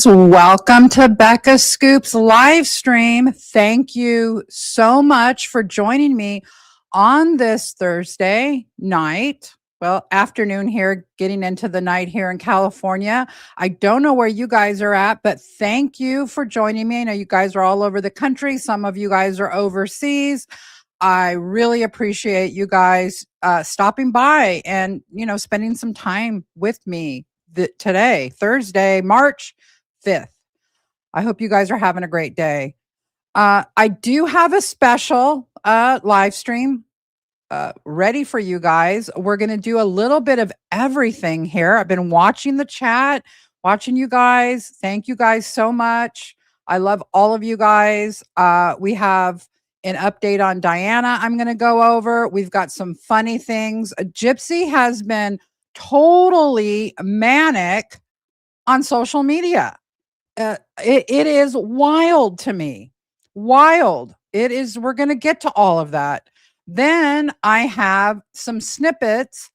guys, welcome to Becca Scoops live stream. Thank you so much for joining me on this Thursday night. Well, afternoon here, getting into the night here in California. I don't know where you guys are at, but thank you for joining me. I know you guys are all over the country. Some of you guys are overseas. I really appreciate you guys stopping by and, spending some time with me today, Thursday, March 5th. I hope you guys are having a great day. I do have a special live stream ready for you guys. We're going to do a little bit of everything here. I've been watching the chat, watching you guys. Thank you guys so much. I love all of you guys. We have an update on Diana I'm going to go over. We've got some funny things. Gypsy has been totally manic on social media. It is wild to me. Wild. It is. We're going to get to all of that. Then I have some snippets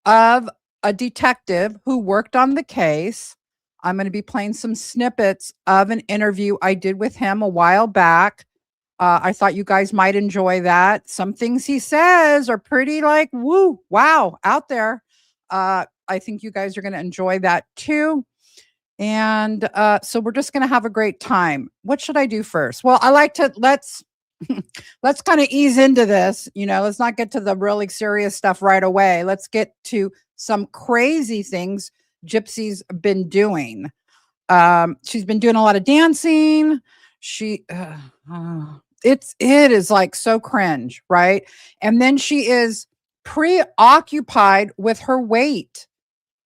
of a detective who worked on the case. I'm going to be playing some snippets of an interview I did with him a while back. I thought you guys might enjoy that. Some things he says are pretty like, woo, wow, out there. I think you guys are going to enjoy that too. And so we're just going to have a great time. What should I do first? Well, I like to let's kind of ease into this. Let's not get to the really serious stuff right away. Let's get to some crazy things Gypsy's been doing. She's been doing a lot of dancing. It is like so cringe, right? And then she is preoccupied with her weight.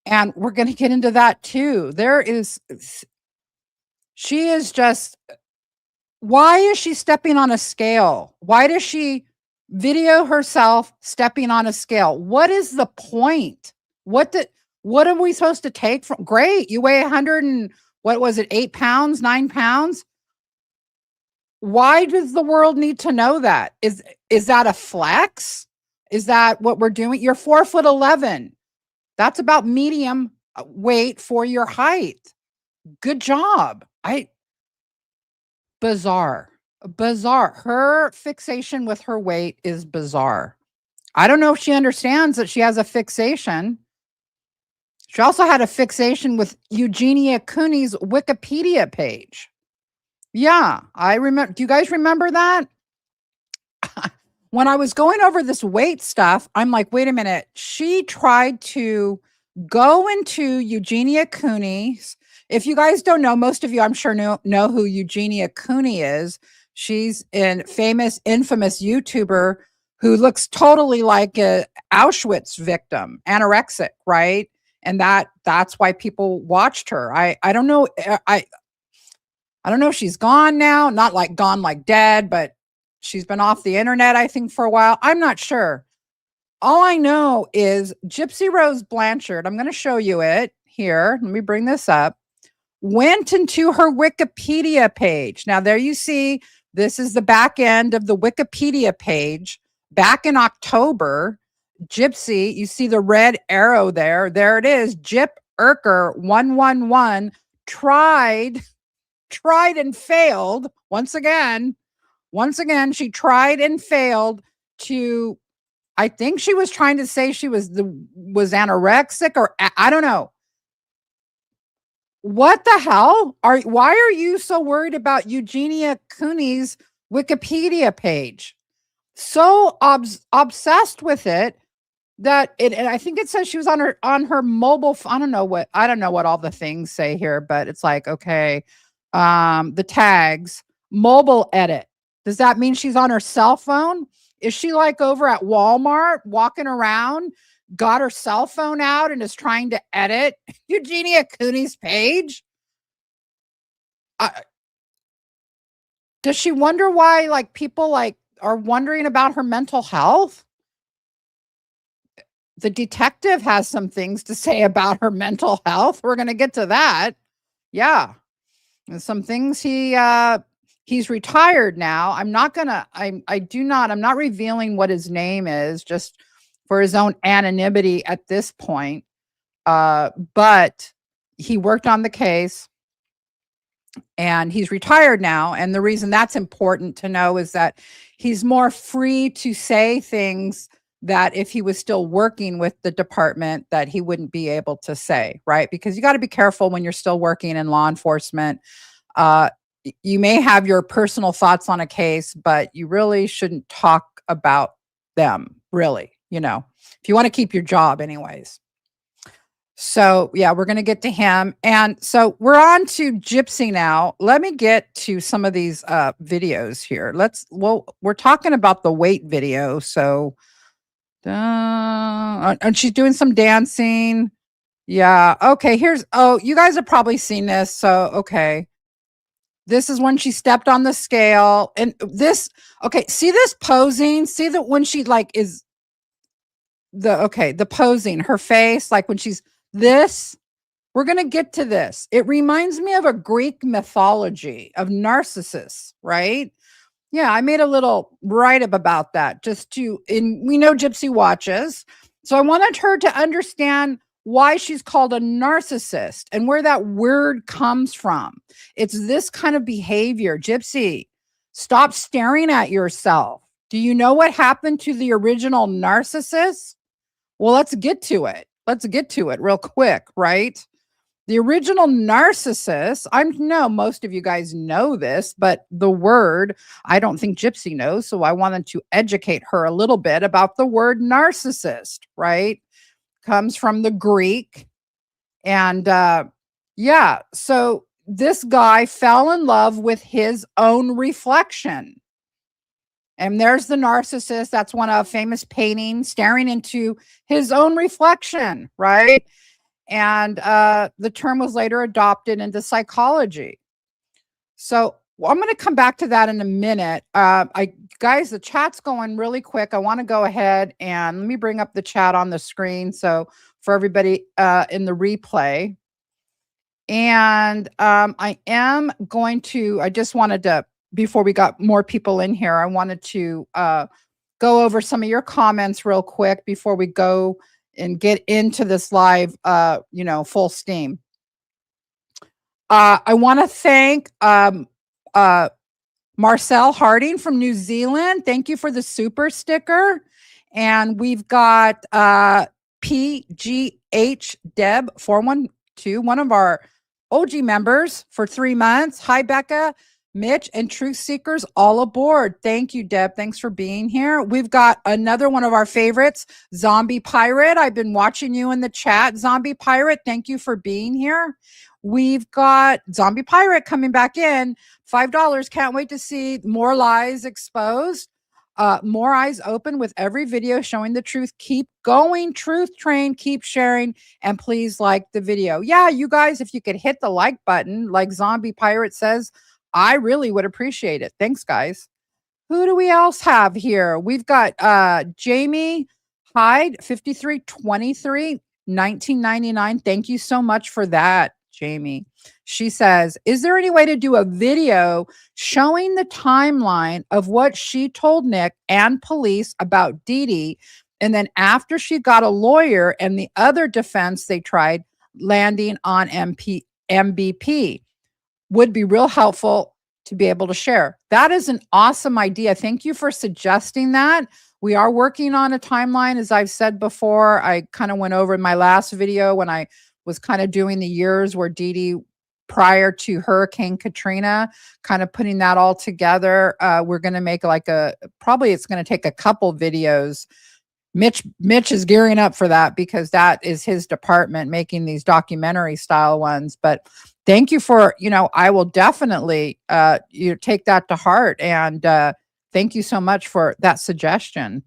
And we're going to get into that too. She is just, why is she stepping on a scale? Why does she video herself stepping on a scale? What is the point? What are we supposed to take from? Great. You weigh 100 and what was it? 8 pounds, 9 pounds. Why does the world need to know that? Is that a flex? Is that what we're doing? You're 4'11". That's about medium weight for your height. Good job. Bizarre. Her fixation with her weight is bizarre. I don't know if she understands that she has a fixation. She also had a fixation with Eugenia Cooney's Wikipedia page. Yeah, I remember. Do you guys remember that? When I was going over this weight stuff, I'm like, wait a minute. She tried to go into Eugenia Cooney's. If you guys don't know, most of you, I'm sure, know who Eugenia Cooney is. She's an famous, infamous YouTuber who looks totally like a Auschwitz victim, anorexic, right? And that's why people watched her. I don't know. I don't know if she's gone now, not like gone like dead, but she's been off the internet, I think, for a while. I'm not sure. All I know is Gypsy Rose Blanchard, I'm going to show you it here. Let me bring this up. Went into her Wikipedia page. Now, there you see, this is the back end of the Wikipedia page. Back in October, Gypsy, you see the red arrow there. There it is. Gyp Urker 111 tried and failed once again. She tried and failed to, I think she was trying to say she was anorexic, or I don't know. What the hell? Why are you so worried about Eugenia Cooney's Wikipedia page? So obsessed with it that and I think it says she was on her mobile. I don't know what all the things say here, but it's like, okay, the tags, mobile edit. Does that mean she's on her cell phone? Is she like over at Walmart walking around, got her cell phone out and is trying to edit Eugenia Cooney's page? Does she wonder why like people like are wondering about her mental health? The detective has some things to say about her mental health. We're going to get to that. Yeah. And some things he's retired now. I'm not revealing what his name is just for his own anonymity at this point. But he worked on the case. and he's retired now. And the reason that's important to know is that he's more free to say things that if he was still working with the department that he wouldn't be able to say, right? Because you got to be careful when you're still working in law enforcement. You may have your personal thoughts on a case, but you really shouldn't talk about them, really, if you want to keep your job anyways. So yeah, we're going to get to him. And so we're on to Gypsy now. Let me get to some of these videos here. We're talking about the weight video. So, and she's doing some dancing. Yeah. Okay. You guys have probably seen this. So, okay. This is when she stepped on the scale and see this posing, see that when she is the posing, her face, like when she's this, we're going to get to this. It reminds me of a Greek mythology of Narcissus, right? Yeah, I made a little write-up about that we know Gypsy watches. So I wanted her to understand why she's called a narcissist and where that word comes from. It's this kind of behavior. Gypsy, stop staring at yourself. Do you know what happened to the original narcissist? Well, let's get to it. Let's get to it real quick, right? The original narcissist, I know most of you guys know this, but the word, I don't think Gypsy knows. So I wanted to educate her a little bit about the word narcissist, right? Comes from the Greek. And so this guy fell in love with his own reflection. And there's the narcissist. That's one of famous paintings, staring into his own reflection, right? And the term was later adopted into psychology. So I'm going to come back to that in a minute. Guys, the chat's going really quick. I want to go ahead and let me bring up the chat on the screen. So for everybody in the replay. And I just wanted to, before we got more people in here, I wanted to go over some of your comments real quick before we go and get into this live, full steam. I want to thank Marcel Harding from New Zealand. Thank you for the super sticker. And we've got PGH Deb 412, one of our OG members for 3 months. Hi, Becca, Mitch, and Truth Seekers all aboard. Thank you, Deb. Thanks for being here. We've got another one of our favorites, Zombie Pirate. I've been watching you in the chat, Zombie Pirate. Thank you for being here. We've got Zombie Pirate coming back in, $5. Can't wait to see more lies exposed. More eyes open with every video showing the truth. Keep going, Truth Train. Keep sharing, and please like the video. Yeah, you guys, if you could hit the like button, like Zombie Pirate says, I really would appreciate it. Thanks, guys. Who do we else have here? We've got Jamie Hyde, 5323, 1999. Thank you so much for that, Jamie. She says, is there any way to do a video showing the timeline of what she told Nick and police about Dee Dee? And then after she got a lawyer and the other defense they tried landing on MBP would be real helpful to be able to share. That is an awesome idea. Thank you for suggesting that. We are working on a timeline. As I've said before, I kind of went over in my last video when I was kind of doing the years where Dee Dee prior to Hurricane Katrina, kind of putting that all together. We're going to make probably it's going to take a couple videos. Mitch is gearing up for that because that is his department, making these documentary style ones. But thank you for, I will definitely take that to heart. And thank you so much for that suggestion.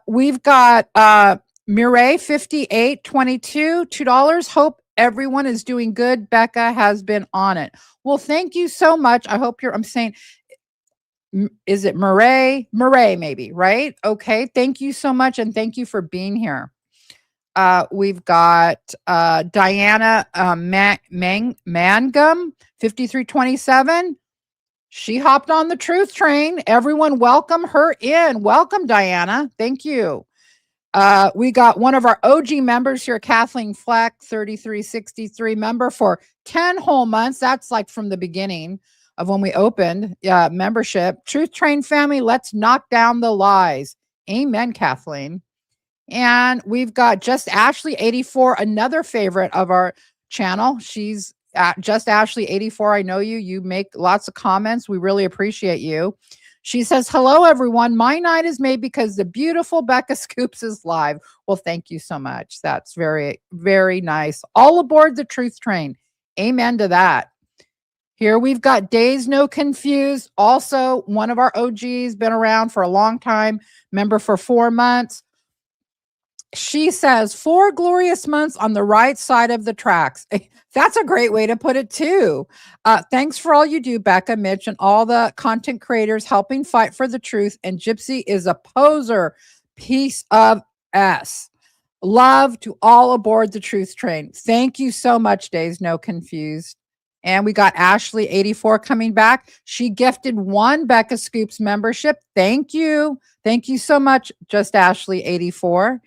We've got Mireille 5822, $2. Hope everyone is doing good. Becca has been on it. Well, thank you so much. I hope I'm saying, is it Mireille? Mireille, maybe, right? Okay. Thank you so much. And thank you for being here. We've got Diana Mangum, 5327. She hopped on the truth train. Everyone welcome her in. Welcome, Diana. Thank you. We got one of our OG members here, Kathleen Fleck, 3363 member for 10 whole months. That's like from the beginning of when we opened membership. Truth Train family, let's knock down the lies. Amen, Kathleen. And we've got Just Ashley 84, another favorite of our channel. She's at Just Ashley 84. I know you. You make lots of comments. We really appreciate you. She says, hello, everyone. My night is made because the beautiful Becca Scoops is live. Well, thank you so much. That's very, very nice. All aboard the Truth Train. Amen to that. Here we've got Days No Confused. Also, one of our OGs, been around for a long time, member for 4 months. She says 4 glorious months on the right side of the tracks. That's a great way to put it too. Thanks for all you do, Becca, Mitch, and all the content creators helping fight for the truth. And Gypsy is a poser piece of S. Love to all aboard the Truth Train. Thank you so much, Days No Confused. And we got Ashley 84 coming back. She gifted 1 Becca Scoops membership. Thank you. Thank you so much, Just Ashley 84.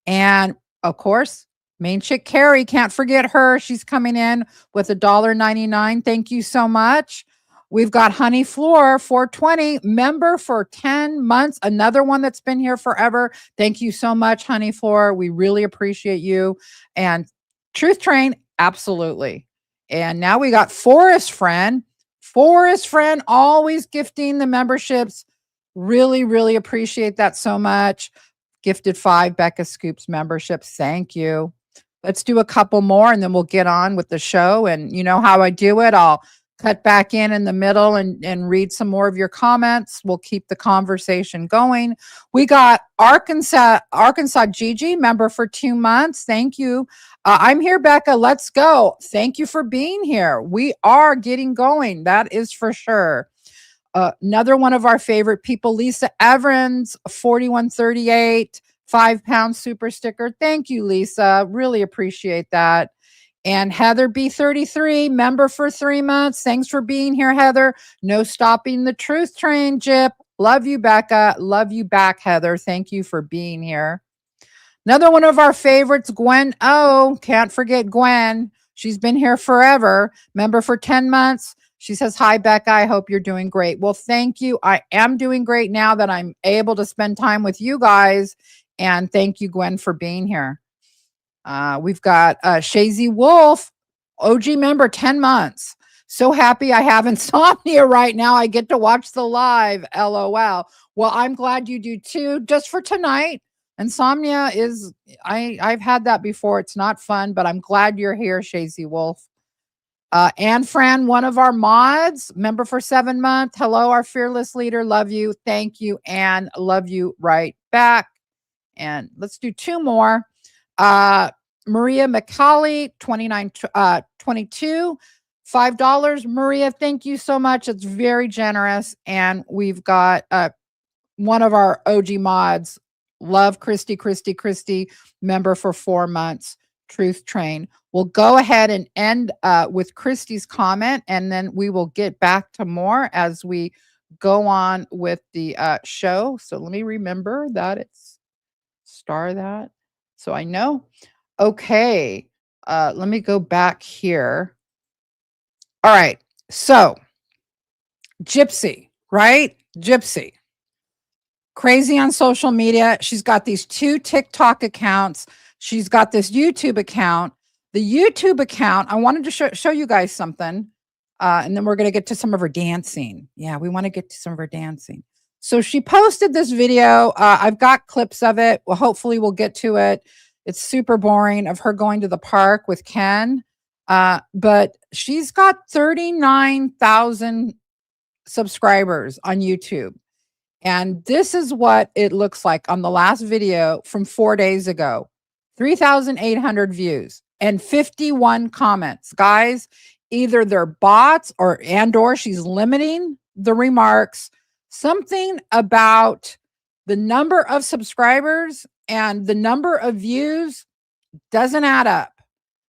And of course, main chick Carrie, can't forget her. She's coming in with $1.99. Thank you so much. We've got Honey Floor 420 member for 10 months. Another one that's been here forever. Thank you so much, Honey Floor. We really appreciate you. And Truth Train, absolutely. And now we got Forest Friend. Forest Friend always gifting the memberships. Really, really appreciate that so much. Gifted 5 Becca Scoops memberships. Thank you. Let's do a couple more and then we'll get on with the show. And you know how I do it. I'll cut back in the middle and read some more of your comments. We'll keep the conversation going. We got Arkansas Gigi, member for 2 months. Thank you. I'm here, Becca. Let's go. Thank you for being here. We are getting going. That is for sure. Another one of our favorite people, Lisa Evans, 4138, 5-pound super sticker. Thank you, Lisa. Really appreciate that. And Heather B33, member for 3 months. Thanks for being here, Heather. No stopping the Truth Train, Jip. Love you, Becca. Love you back, Heather. Thank you for being here. Another one of our favorites, Gwen O. Can't forget Gwen. She's been here forever. Member for 10 months. She says, hi, Becca. I hope you're doing great. Well, thank you. I am doing great now that I'm able to spend time with you guys. And thank you, Gwen, for being here. We've got Shazy Wolf, OG member, 10 months. So happy I have insomnia right now. I get to watch the live. LOL. Well, I'm glad you do too. Just for tonight. Insomnia is, I've had that before. It's not fun, but I'm glad you're here, Shazy Wolf. Anne Fran, one of our mods, member for 7 months. Hello, our fearless leader. Love you. Thank you. And love you right back. And let's do 2 more. Maria McCauley, 22, $5. Maria, thank you so much. It's very generous. And we've got one of our OG mods, love Christy, member for 4 months, Truth Train. We'll go ahead and end with Christy's comment, and then we will get back to more as we go on with the show. So let me remember that it's star that so I know. Okay, let me go back here. All right, so Gypsy, right? Gypsy. Crazy on social media. She's got these 2 TikTok accounts. She's got this YouTube account. The YouTube account, I wanted to show you guys something. And then we're going to get to some of her dancing. Yeah, we want to get to some of her dancing. So she posted this video. I've got clips of it. Well, hopefully we'll get to it. It's super boring of her going to the park with Ken. But she's got 39,000 subscribers on YouTube. And this is what it looks like on the last video from 4 days ago. 3,800 views and 51 comments. Guys, either they're bots or she's limiting the remarks. Something about the number of subscribers and the number of views doesn't add up.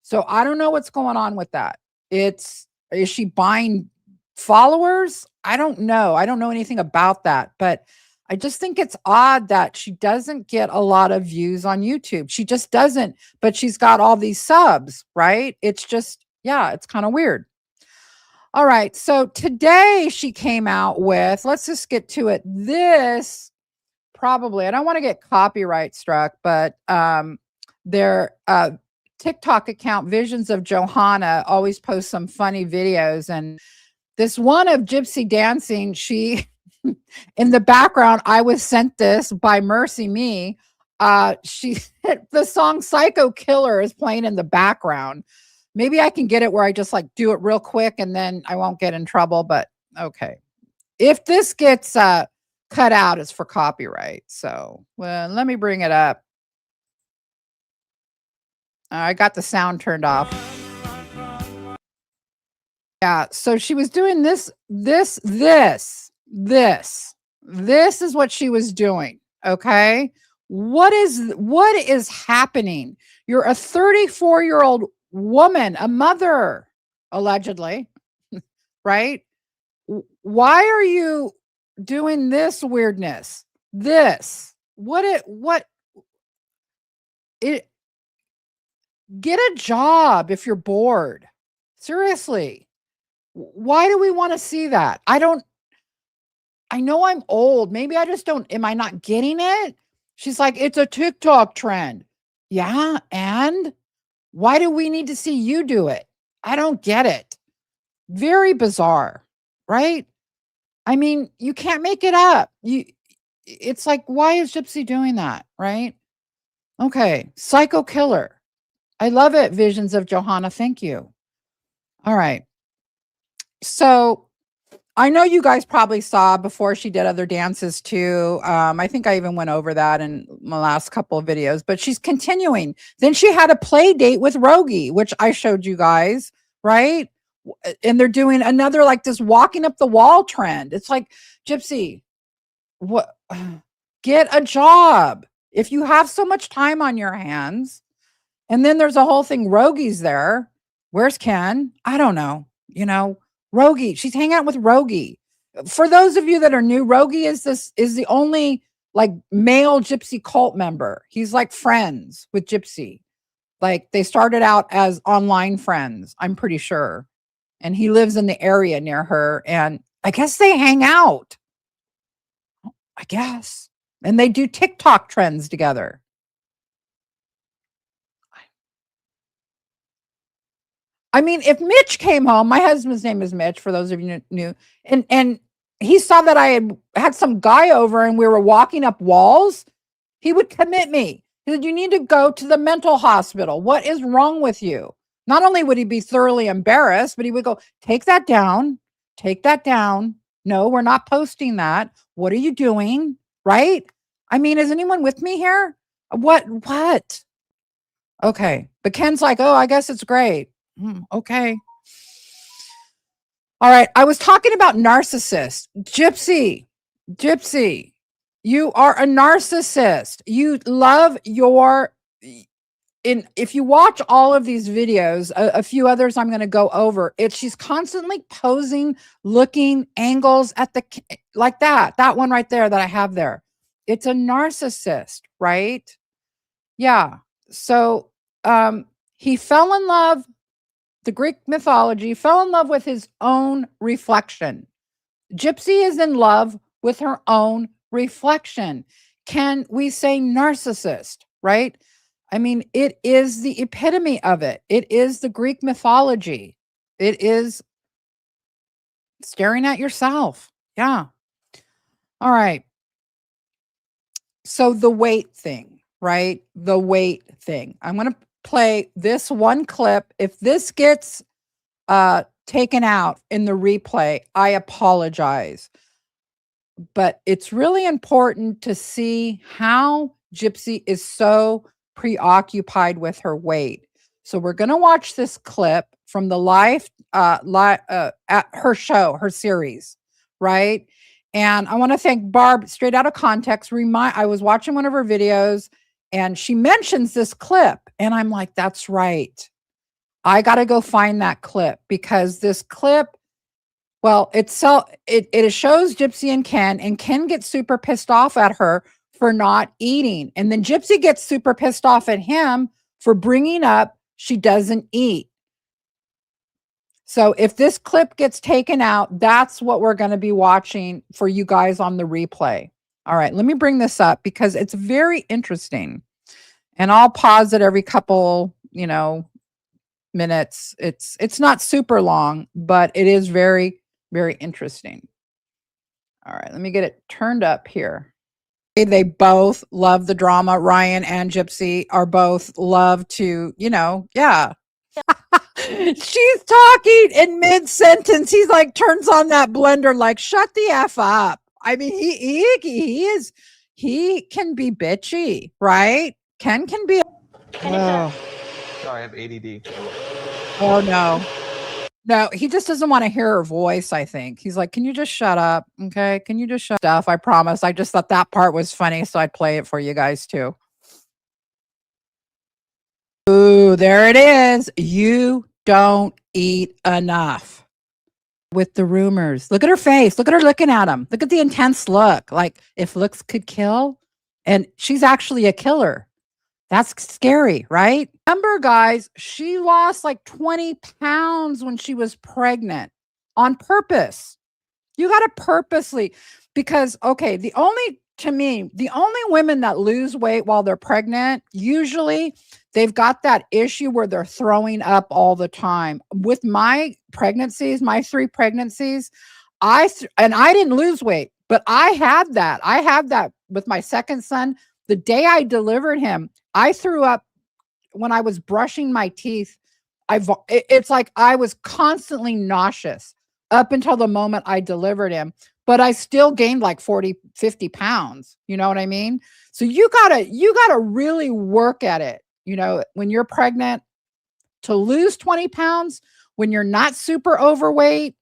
So I don't know what's going on with that. Is she buying followers? I don't know. I don't know anything about that, but I just think it's odd that she doesn't get a lot of views on YouTube. She just doesn't, but she's got all these subs, right? It's just, yeah, it's kind of weird. All right. So today she came out with, let's just get to it. This probably, I don't want to get copyright struck, but their TikTok account, Visions of Johanna, always posts some funny videos. And this one of Gypsy dancing, she, in the background, I was sent this by Mercy Me. She, the song Psycho Killer is playing in the background. Maybe I can get it where I just like do it real quick and then I won't get in trouble. But okay. If this gets cut out, it's for copyright. So, well, let me bring it up. I got the sound turned off. Yeah. So she was doing this is what she was doing. Okay. What is happening? You're a 34-year-old woman, a mother, allegedly, right? Why are you doing this weirdness? Get a job if you're bored. Seriously. Why do we want to see that? I know I'm old. Maybe I just don't. Am I not getting it? She's like, it's a TikTok trend. Yeah. And why do we need to see you do it? I don't get it. Very bizarre, right? I mean, you can't make it up. It's like, why is Gypsy doing that? Right? Okay. Psycho Killer. I love it. Visions of Johanna. Thank you. All right. So I know you guys probably saw before she did other dances too. I think I even went over that in my last couple of videos, but she's continuing. Then she had a play date with Rogie, which I showed you guys, right? And they're doing another like this walking up the wall trend. It's like, Gypsy, what? Get a job. If you have so much time on your hands, and then there's a whole thing, Rogie's there. Where's Ken? I don't know. Rogie, she's hanging out with Rogie. For those of you that are new, Rogie is the only like male Gypsy cult member. He's like friends with Gypsy. Like they started out as online friends, I'm pretty sure. And he lives in the area near her. And I guess they hang out. I guess. And they do TikTok trends together. I mean, if Mitch came home, my husband's name is Mitch, for those of you new, and he saw that I had some guy over and we were walking up walls, he would commit me. He said, you need to go to the mental hospital. What is wrong with you? Not only would he be thoroughly embarrassed, but he would go, take that down. Take that down. No, we're not posting that. What are you doing? Right? I mean, is anyone with me here? What? Okay. But Ken's like, oh, I guess it's great. Okay. All right. I was talking about narcissist. Gypsy, you are a narcissist. You love if you watch all of these videos, a few others I'm going to go over, she's constantly posing, looking angles at like that one right there that I have there. It's a narcissist, right? Yeah. So, he fell in love, the Greek mythology, fell in love with his own reflection. Gypsy is in love with her own reflection. Can we say narcissist, right? I mean, it is the epitome of it. It is the Greek mythology. It is staring at yourself. Yeah. All right. So the weight thing, right? The weight thing. I'm going to play this one clip. If this gets taken out in the replay, I apologize. But it's really important to see how Gypsy is so preoccupied with her weight. So we're going to watch this clip from the live at her show, her series, right? And I want to thank Barb, straight out of context. I was watching one of her videos and she mentions this clip and I'm like, that's right. I got to go find that clip because this clip Well, it shows Gypsy and Ken gets super pissed off at her for not eating. And then Gypsy gets super pissed off at him for bringing up she doesn't eat. So if this clip gets taken out, that's what we're going to be watching for you guys on the replay. All right, let me bring this up because it's very interesting. And I'll pause it every couple, minutes. It's not super long, but it is very, very interesting. All right, let me get it turned up here. They both love the drama. Ryan and Gypsy are both love to, yeah. She's talking in mid-sentence. He's like turns on that blender, like, shut the F up. I mean, he can be bitchy, right? Ken can be. Oh. Sorry, I have ADD. Oh no. No, he just doesn't want to hear her voice, I think. He's like, can you just shut up? Okay. Can you just shut up? I promise. I just thought that part was funny, so I'd play it for you guys too. Ooh, there it is. You don't eat enough. With the rumors. Look at her face. Look at her looking at him. Look at the intense look. Like, if looks could kill. And she's actually a killer. That's scary, right? Remember, guys, she lost like 20 pounds when she was pregnant on purpose. You got to purposely, because, okay, the only women that lose weight while they're pregnant, usually they've got that issue where they're throwing up all the time. With my pregnancies, my 3 pregnancies, I didn't lose weight, but I had that. I had that with my second son. The day I delivered him, I threw up when I was brushing my teeth. It's like I was constantly nauseous up until the moment I delivered him, but I still gained like 40, 50 pounds. You know what I mean? So you gotta really work at it. When you're pregnant, to lose 20 pounds, when you're not super overweight,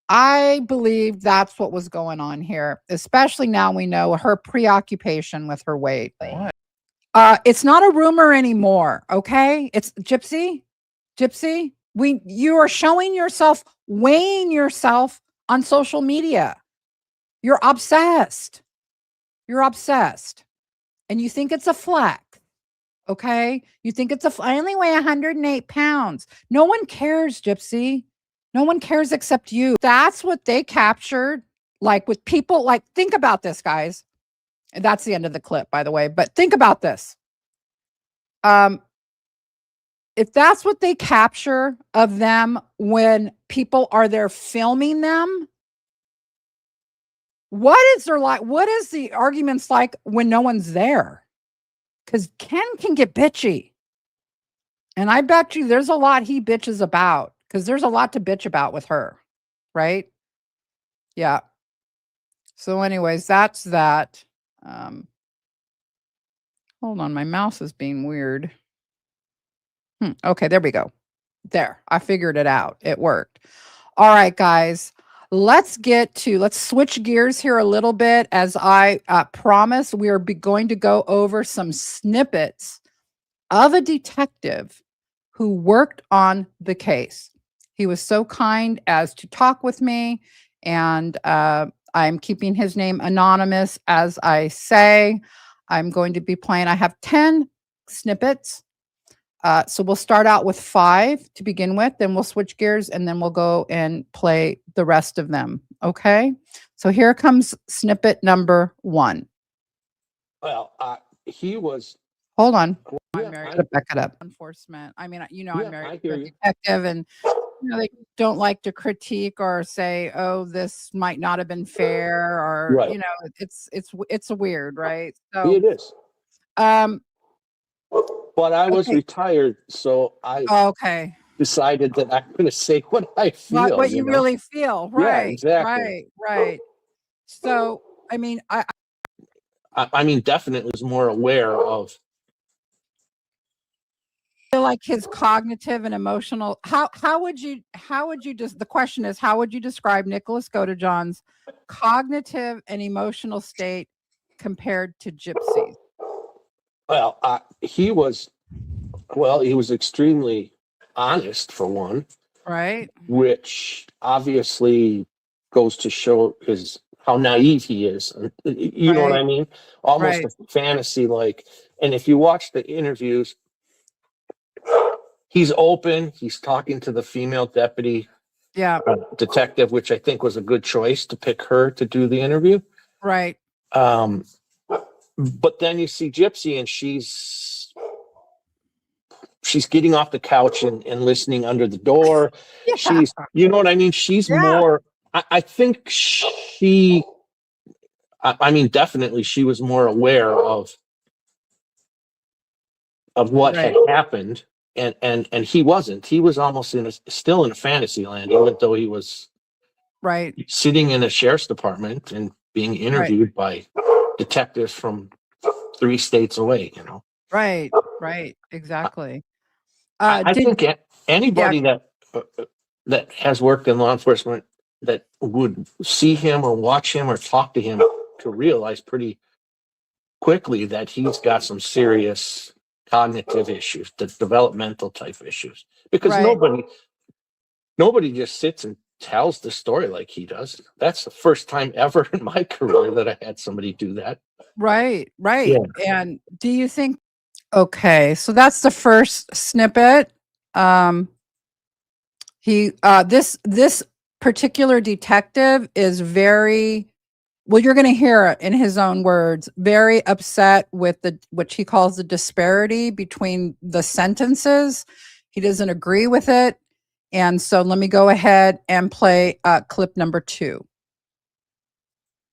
I believe that's what was going on here, especially now we know her preoccupation with her weight. What? It's not a rumor anymore, okay? It's Gypsy. You are showing yourself, weighing yourself on social media. You're obsessed. And you think it's a flex, okay? You think I only weigh 108 pounds. No one cares, Gypsy. No one cares except you. That's what they captured. Like with people, like, think about this, guys. And that's the end of the clip, by the way. But think about this. If that's what they capture of them when people are there filming them, what is the arguments like when no one's there? Because Ken can get bitchy. And I bet you there's a lot he bitches about, because there's a lot to bitch about with her, right? Yeah. So anyways, that's that. Hold on, my mouse is being weird. Okay, there we go. There, I figured it out. It worked. All right, guys, let's switch gears here a little bit. As I promised, we are going to go over some snippets of a detective who worked on the case. He was so kind as to talk with me, and I'm keeping his name anonymous. As I say, I'm going to be playing, I have 10 snippets. So we'll start out with 5 to begin with, then we'll switch gears, and then we'll go and play the rest of them. Okay. So here comes snippet number 1. Well, he was. Hold on. Yeah, I'm married to Becca up. Enforcement. I mean, I'm married to a detective, and they don't like to critique or say, "Oh, this might not have been fair," or right. It's a weird, right? So it is. But I was retired, so I decided that I'm going to say what I feel. What you really feel, right? Yeah, exactly. Right. So, I mean, I mean, definitely was more aware of. Feel like his cognitive and emotional. How would you just? The question is, how would you describe Nicholas Godejohn's cognitive and emotional state compared to Gypsy's? Well, he was extremely honest, for one. Right. Which obviously goes to show how naive he is. You know what I mean? Almost a fantasy like. And if you watch the interviews, he's open. He's talking to the female deputy detective, which I think was a good choice to pick her to do the interview. Right. But then you see Gypsy, and she's getting off the couch and listening under the door. She's, you know what I mean? She's more, I think definitely she was more aware of what had happened. And he wasn't. He was almost still in a fantasy land, even though he was sitting in a sheriff's department and being interviewed by detectives from 3 states away, you know? Right. Exactly. I think anybody that has worked in law enforcement that would see him or watch him or talk to him to realize pretty quickly that he's got some serious cognitive issues, the developmental type issues, because nobody just sits and tells the story like he does. That's the first time ever in my career that I had somebody do that. Right. Yeah. And do you think, okay, so that's the first snippet. This particular detective is very, well, you're going to hear it in his own words, very upset with what he calls the disparity between the sentences. He doesn't agree with it. And so let me go ahead and play clip number 2.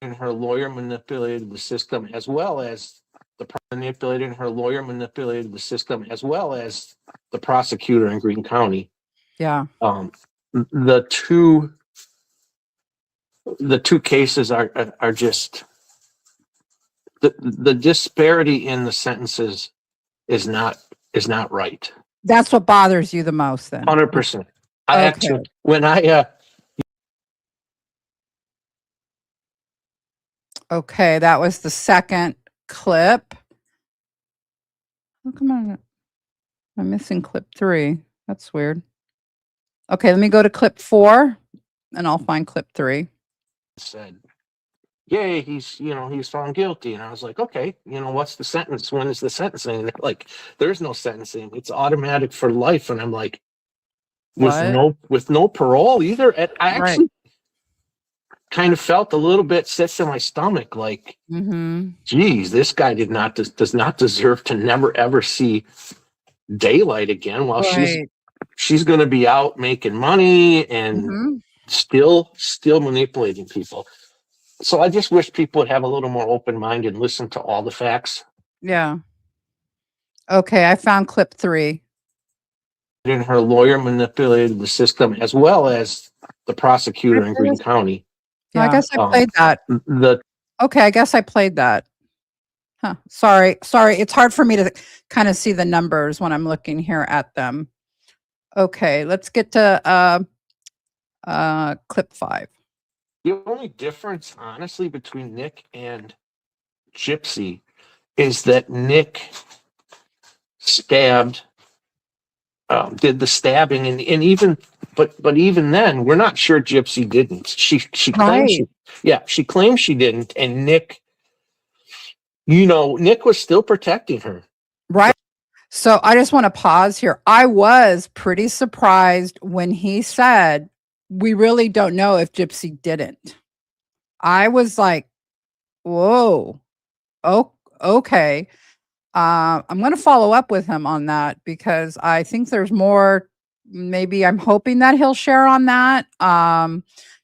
And her lawyer manipulated the system as well as the prosecutor in Greene County. Yeah. The two cases are just the disparity in the sentences is not right. That's what bothers you the most, then. 100%. I actually, when okay, that was the second clip. Oh, come on. I'm missing clip 3. That's weird. Okay, let me go to clip 4 and I'll find clip 3. Said, yay, he's found guilty. And I was like, okay, what's the sentence? When is the sentencing? And they're like, there's no sentencing. It's automatic for life. And I'm like, with no parole either. And I actually kind of felt a little bit sick in my stomach, like, geez, this guy does not deserve to never ever see daylight again while she's going to be out making money and still manipulating people. So I just wish people would have a little more open mind and listen to all the facts. Yeah. Okay, I found clip 3. And her lawyer manipulated the system as well as the prosecutor in Greene County. Yeah. I guess I played that. Okay, I guess I played that. Huh. Sorry. It's hard for me to kind of see the numbers when I'm looking here at them. Okay, let's get to clip 5. The only difference, honestly, between Nick and Gypsy is that Nick did the stabbing, and even but even then, we're not sure Gypsy didn't. She claims she claims she didn't, and Nick was still protecting her. Right. So I just want to pause here. I was pretty surprised when he said, we really don't know if Gypsy didn't. I was like, whoa, okay. I'm going to follow up with him on that because I think there's more. Maybe I'm hoping that he'll share on that.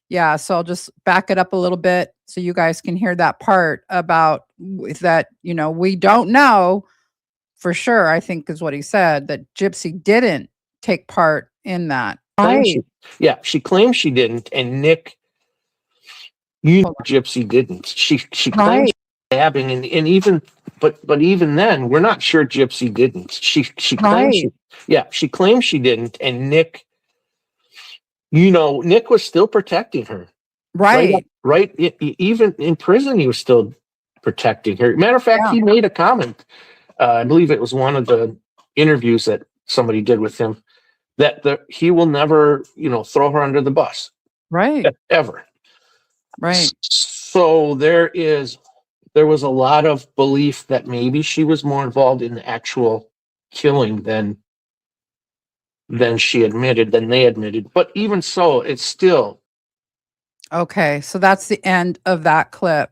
Yeah, so I'll just back it up a little bit so you guys can hear that part about that, we don't know for sure, I think is what he said, that Gypsy didn't take part in that. She claims she didn't, and Nick, Gypsy didn't. She claims stabbing, and even but even then, we're not sure Gypsy didn't. She claims she claims she didn't, and Nick, Nick was still protecting her. Right. Even in prison, he was still protecting her. Matter of fact, he made a comment. I believe it was one of the interviews that somebody did with him, that he will never, throw her under the bus. Right. Ever. Right. So there was a lot of belief that maybe she was more involved in the actual killing than she admitted, than they admitted. But even so, it's still Okay. So that's the end of that clip.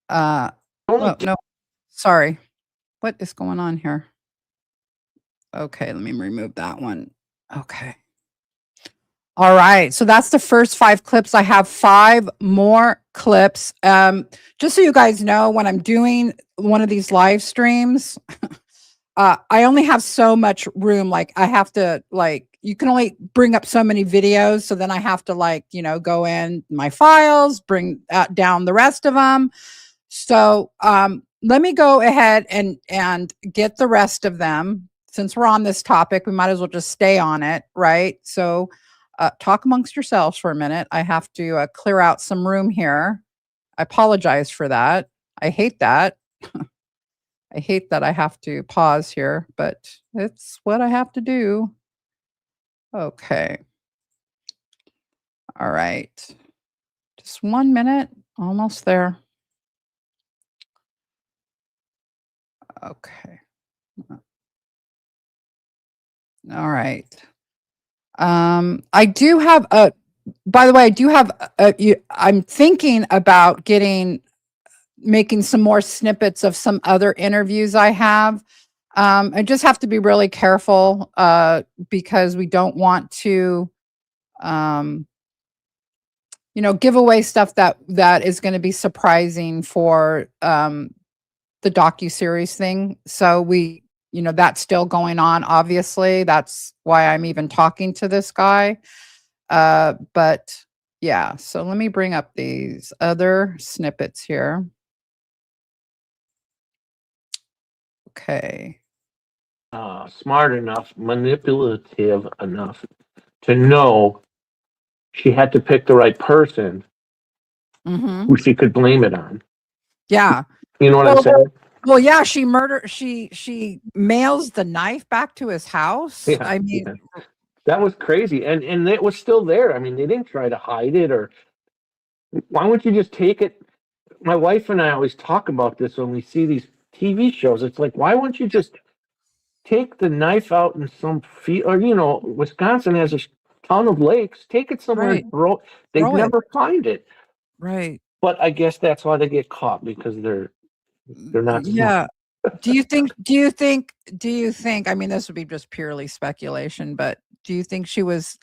only Oh, no, sorry. What is going on here? Okay, let me remove that one. Okay. All right. So that's the first 5 clips. I have 5 more clips. Just so you guys know, when I'm doing one of these live streams, I only have so much room. Like I have to you can only bring up so many videos. So then I have to go in my files, bring down the rest of them. So let me go ahead and get the rest of them. Since we're on this topic, we might as well just stay on it, right? So talk amongst yourselves for a minute. I have to clear out some room here. I apologize for that. I hate that. I hate that I have to pause here, but it's what I have to do. Okay. All right. Just 1 minute. Almost there. Okay. All right. I do have by the way, I do have I'm thinking about making some more snippets of some other interviews I have. I just have to be really careful because we don't want to give away stuff that is going to be surprising for the docuseries thing. So that's still going on, obviously. That's why I'm even talking to this guy. But yeah, so let me bring up these other snippets here. Okay. smart enough, manipulative enough to know she had to pick the right person who she could blame it on. Yeah. You know what I'm saying? Well, yeah, she mails the knife back to his house. Yeah, I mean, yeah. That was crazy. And it was still there. I mean, they didn't try to hide it, or why wouldn't you just take it? My wife and I always talk about this when we see these TV shows. It's like, why wouldn't you just take the knife out in some field, or Wisconsin has a ton of lakes. Take it somewhere right. and throw. They'd Throw it. never find it. Right. But I guess that's why they get caught, because they're not smart. Yeah. Do you think, I mean, this would be just purely speculation, but do you think she was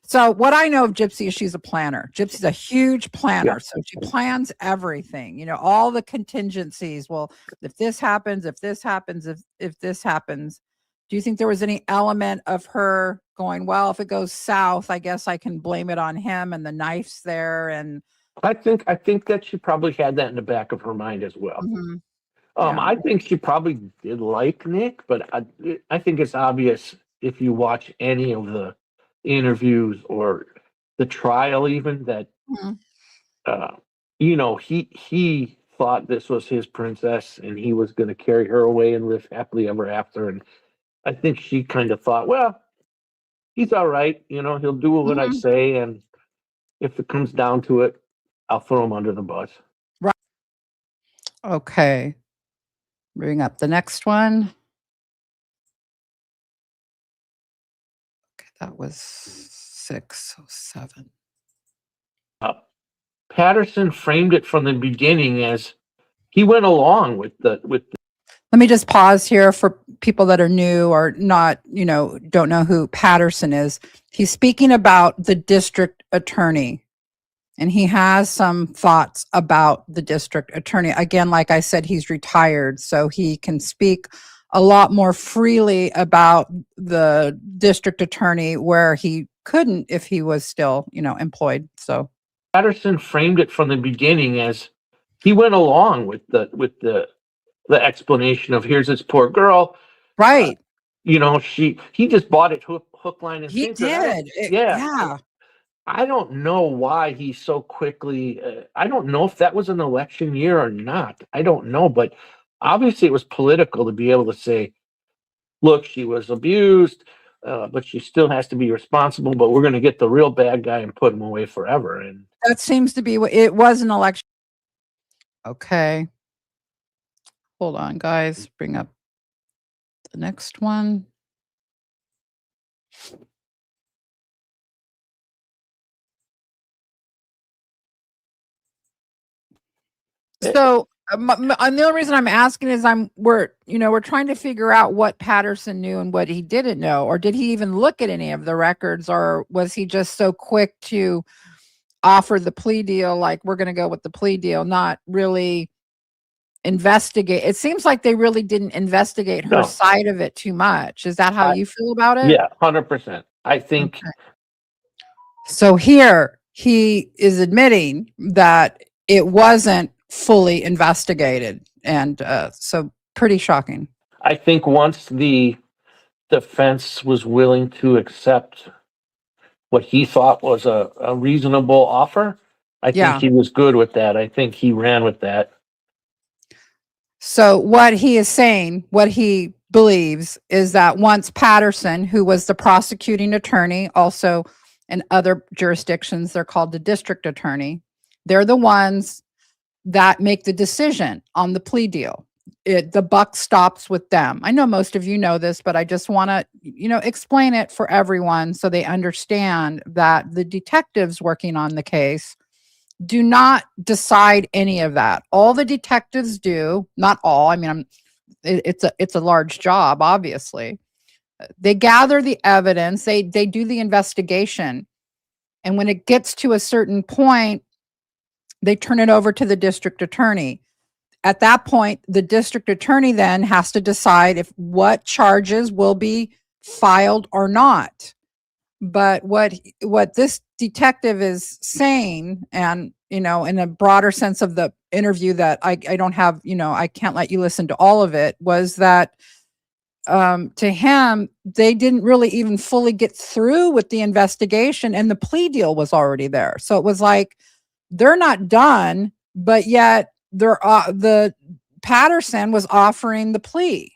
so what I know of Gypsy is she's a planner. Gypsy's a huge planner. Yeah. So she plans everything, all the contingencies. Well, if this happens, if this happens, if this happens, do you think there was any element of her going, well, if it goes south, I guess I can blame it on him and the knife's there? And I think that she probably had that in the back of her mind as well. Yeah. I think she probably did like Nick, but I think it's obvious if you watch any of the interviews or the trial, even that Mhm. he thought this was his princess and he was going to carry her away and live happily ever after. And I think she kind of thought, well, he's all right, he'll do what I say, and if it comes down to it, I'll throw him under the bus. Right. Okay. Bring up the next one. Okay, that was 607. Patterson framed it from the beginning as he went along with the. Let me just pause here for people that are new or not, don't know who Patterson is. He's speaking about the district attorney, and he has some thoughts about the district attorney. Again, like I said, he's retired, so he can speak a lot more freely about the district attorney where he couldn't if he was still, employed. So Patterson framed it from the beginning as he went along with the explanation of, here's this poor girl, right. He just bought it hook, line, and He sinker. did. Yeah. I don't know why he so quickly. I don't know if that was an election year or not. I don't know, but obviously it was political to be able to say, look, she was abused, but she still has to be responsible, but we're going to get the real bad guy and put him away forever. And that seems to be what it was, an election. Okay. Hold on, guys. Bring up the next one. So and the only reason I'm asking is we're trying to figure out what Patterson knew and what he didn't know, or did he even look at any of the records, or was he just so quick to offer the plea deal, like we're going to go with the plea deal, not really investigate. It seems like they really didn't investigate her No. side of it too much. Is that how you feel about it? Yeah, 100%. I think. Okay. So here he is admitting that it wasn't fully investigated, and so pretty shocking. I think once the defense was willing to accept what he thought was a reasonable offer, I Yeah. think he was good with that. I think he ran with that. So what he is saying, what he believes, is that once Patterson, who was the prosecuting attorney, also in other jurisdictions, they're called the district attorney, they're the ones that make the decision on the plea deal. The buck stops with them. I know most of you know this, but I just want to, explain it for everyone so they understand that the detectives working on the case do not decide any of that. All the detectives do, not all. I mean, it's a large job, obviously. They gather the evidence, they do the investigation, and when it gets to a certain point, they turn it over to the district attorney. At that point, the district attorney then has to decide what charges will be filed or not. But what this detective is saying, and in a broader sense of the interview that I don't have, I can't let you listen to all of it, was that to him, they didn't really even fully get through with the investigation, and the plea deal was already there. So it was like they're not done, but yet the Patterson was offering the plea.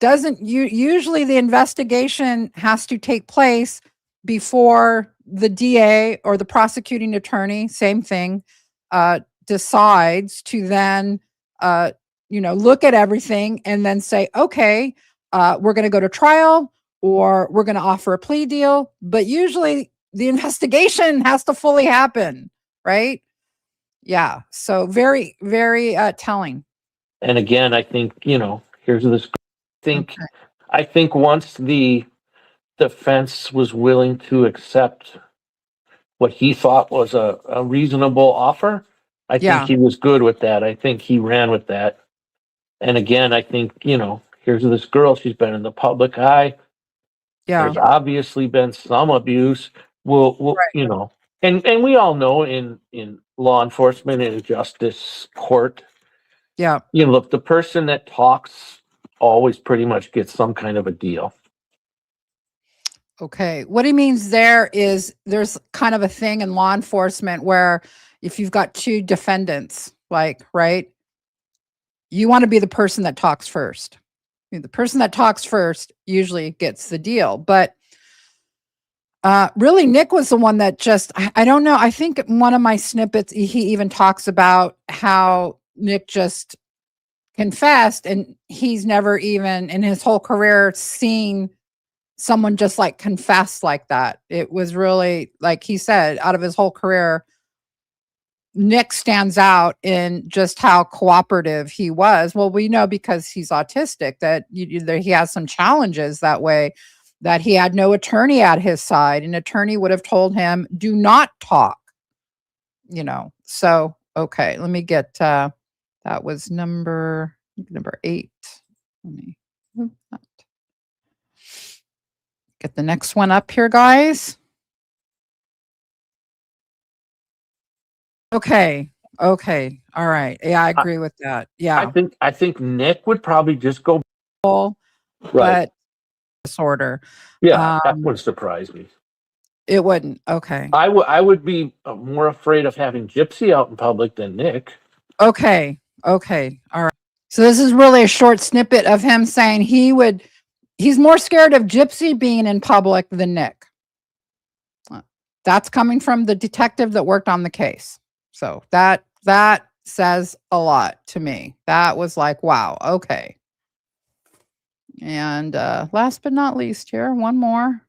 Doesn't usually the investigation has to take place before the DA or the prosecuting attorney, same thing, decides to then look at everything and then say, okay, we're going to go to trial, or we're going to offer a plea deal. But usually the investigation has to fully happen, right? Yeah. So very, very telling. And again, I think, here's this. Okay. I think once the defense was willing to accept what he thought was a reasonable offer, I Yeah. think he was good with that. I think he ran with that. And again, I think, here's this girl, she's been in the public eye. Yeah. There's obviously been some abuse. We'll Right. and we all know in law enforcement and justice court, Yeah. look, the person that talks always pretty much gets some kind of a deal. Okay. What he means there's kind of a thing in law enforcement where if you've got two defendants, right, you want to be the person that talks first. The person that talks first usually gets the deal. But really, Nick was the one that just, I don't know. I think one of my snippets, he even talks about how Nick just confessed, and he's never even in his whole career seen someone just confess like that. It was really, like he said, out of his whole career, Nick stands out in just how cooperative he was. Well, we know because he's autistic that he has some challenges that way, that he had no attorney at his side. An attorney would have told him, do not talk, So, okay, let me get, that was number 8. Let me move that. Get the next one up here, guys. Okay. All right. Yeah, I agree with that. Yeah. I think Nick would probably just go Right. But disorder. Yeah, that wouldn't surprise me. It wouldn't. Okay. I would be more afraid of having Gypsy out in public than Nick. Okay. All right. So this is really a short snippet of him saying he's more scared of Gypsy being in public than Nick. That's coming from the detective that worked on the case. So that says a lot to me. That was like, wow, okay. And last but not least here, one more.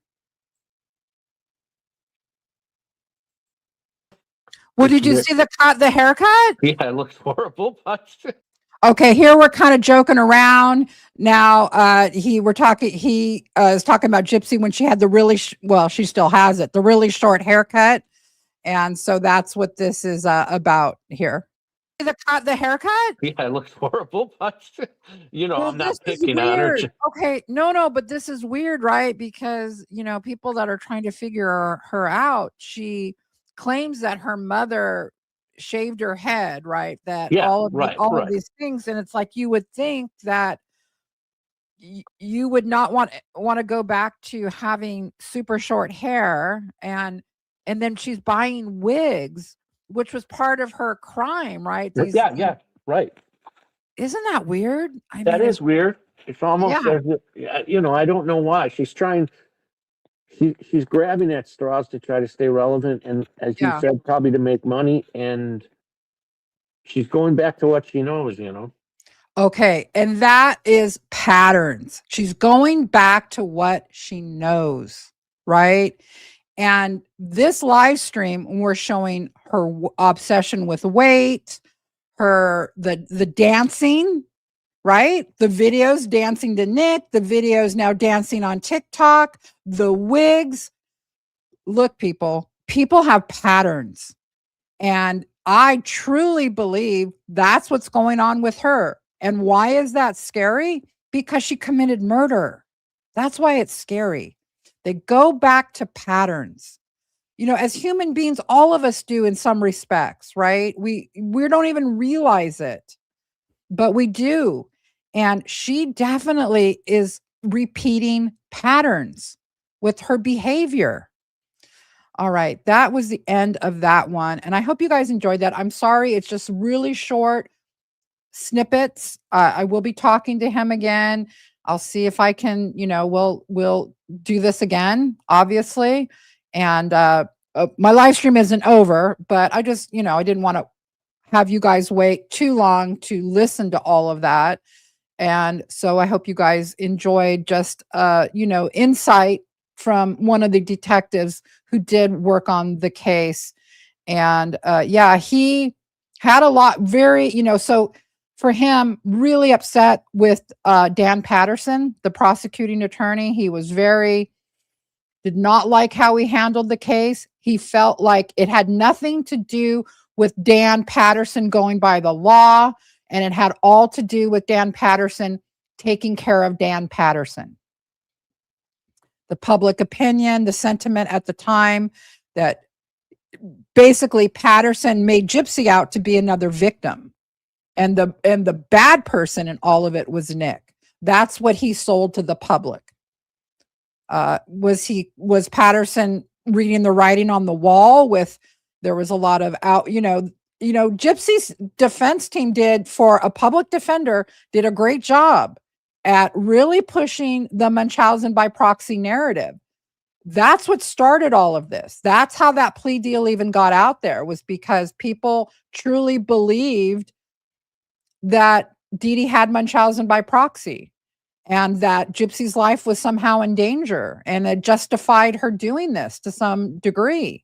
Well, did you see the haircut? Yeah, it looks horrible, but Okay, here we're kind of joking around. Now, he is talking about Gypsy when she had the really, well, she still has it, the really short haircut. And so that's what this is about here. The haircut? yeah, it looks horrible, but Well, I'm not this is picking on her. weird. Okay, no, but this is weird, right? Because, people that are trying to figure her out, she claims that her mother shaved her head, right? That Yeah, all of right. of these things, and it's like you would think that you would not want to go back to having super short hair, and then she's buying wigs, which was part of her crime, right? Yeah, right. Isn't that weird? I That mean, is weird. It's almost yeah. as if, I don't know why. She's trying, she's grabbing at straws to try to stay relevant, and as you Yeah. said, probably to make money, and she's going back to what she knows. Okay, and that is patterns. She's going back to what she knows, right? And this live stream, we're showing her obsession with weight, the dancing, right? The videos dancing to Nick, the videos now dancing on TikTok, the wigs. Look, people have patterns. And I truly believe that's what's going on with her. And why is that scary? Because she committed murder. That's why it's scary. They go back to patterns. As human beings, all of us do in some respects, right? We don't even realize it, but we do. And she definitely is repeating patterns with her behavior. All right, that was the end of that one, and I hope you guys enjoyed that. I'm sorry, it's just really short snippets. I will be talking to him again. I'll see if I can, we'll do this again, obviously. And my live stream isn't over, but I just, I didn't want to have you guys wait too long to listen to all of that. And so I hope you guys enjoyed just, insight from one of the detectives who did work on the case. And yeah, he had a lot so for him, really upset with Dan Patterson, the prosecuting attorney. He was did not like how he handled the case. He felt like it had nothing to do with Dan Patterson going by the law, and it had all to do with Dan Patterson taking care of Dan Patterson. The public opinion, the sentiment at the time that basically Patterson made Gypsy out to be another victim. And the bad person in all of it was Nick. That's what he sold to the public. Was Patterson reading the writing on the wall there was a lot of Gypsy's defense team for a public defender did a great job at really pushing the Munchausen by proxy narrative. That's what started all of this. That's how that plea deal even got out there, was because people truly believed that Dee Dee had Munchausen by proxy and that Gypsy's life was somehow in danger, and it justified her doing this to some degree.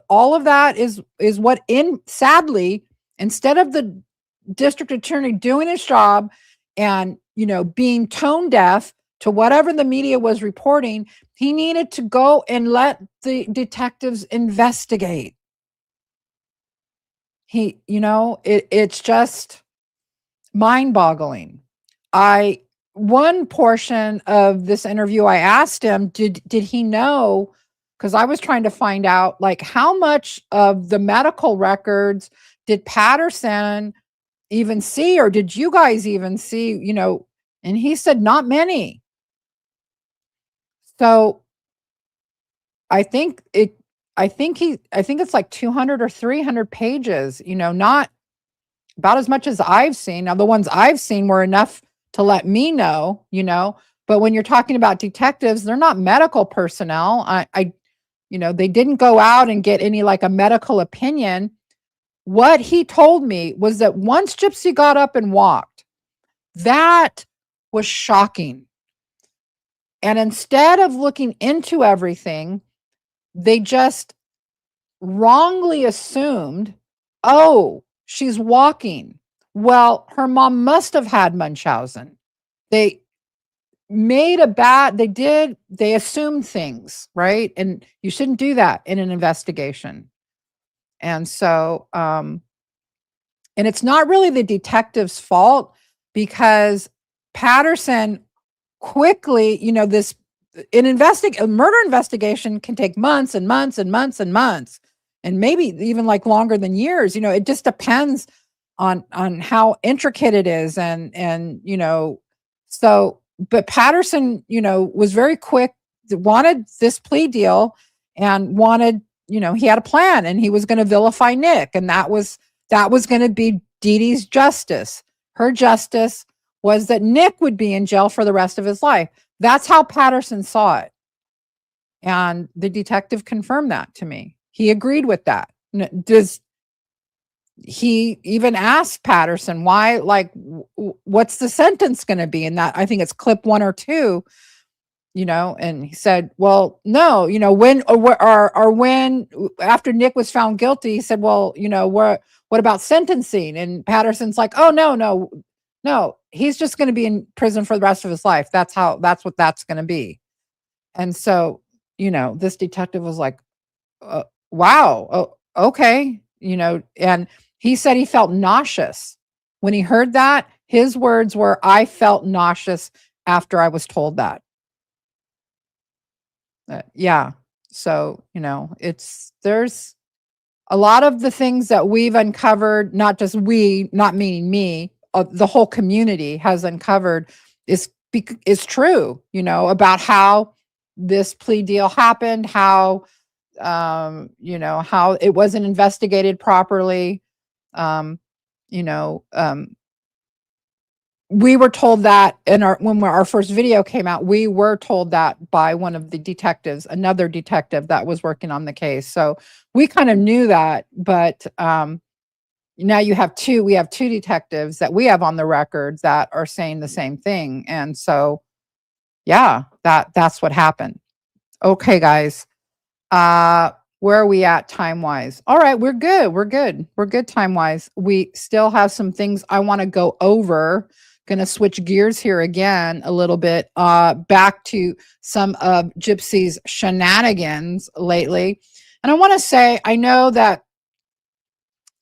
All of that is what sadly, instead of the district attorney doing his job and, being tone deaf to whatever the media was reporting, he needed to go and let the detectives investigate. It's just mind-boggling. One portion of this interview, I asked him, did he know, because I was trying to find out, like, how much of the medical records did Patterson even see, or did you guys even see, and he said not many. So I think it's like 200 or 300 pages, not about as much as I've seen. Now, the ones I've seen were enough to let me know, but when you're talking about detectives, they're not medical personnel. They didn't go out and get any like a medical opinion. What he told me was that once Gypsy got up and walked, that was shocking. And instead of looking into everything, they just wrongly assumed, oh, she's walking. Well, her mom must have had Munchausen. They assumed things, right? And you shouldn't do that in an investigation. And so, and it's not really the detective's fault, because Patterson quickly, a murder investigation can take months and months and months and months, and maybe even like longer than years. It just depends on how intricate it is. And so, but Patterson, was very quick, wanted this plea deal, and wanted, he had a plan, and he was going to vilify Nick. And that was going to be Dee Dee's justice. Her justice was that Nick would be in jail for the rest of his life. That's how Patterson saw it. And the detective confirmed that to me. He agreed with that. He even asked Patterson, why, like, what's the sentence going to be? And that, I think it's clip 1 or 2, and he said, well, no, when after Nick was found guilty, he said, well, what about sentencing? And Patterson's like, oh, no, he's just going to be in prison for the rest of his life. That's what that's going to be. And so, this detective was like, wow, okay. And he said he felt nauseous when he heard that. His words were, I felt nauseous after I was told that. Yeah. So, there's a lot of the things that we've uncovered, not just we, not meaning me, the whole community has uncovered is true, about how this plea deal happened, how, how it wasn't investigated properly. We were told that when our first video came out, we were told that by one of the detectives, another detective that was working on the case. So we kind of knew that, but now we have two detectives that we have on the record that are saying the same thing. And so, yeah, that's what happened. Okay, guys. Where are we at time-wise? All right, we're good time-wise. We still have some things I want to go over. Going to switch gears here again a little bit, back to some of Gypsy's shenanigans lately. And I want to say, I know that,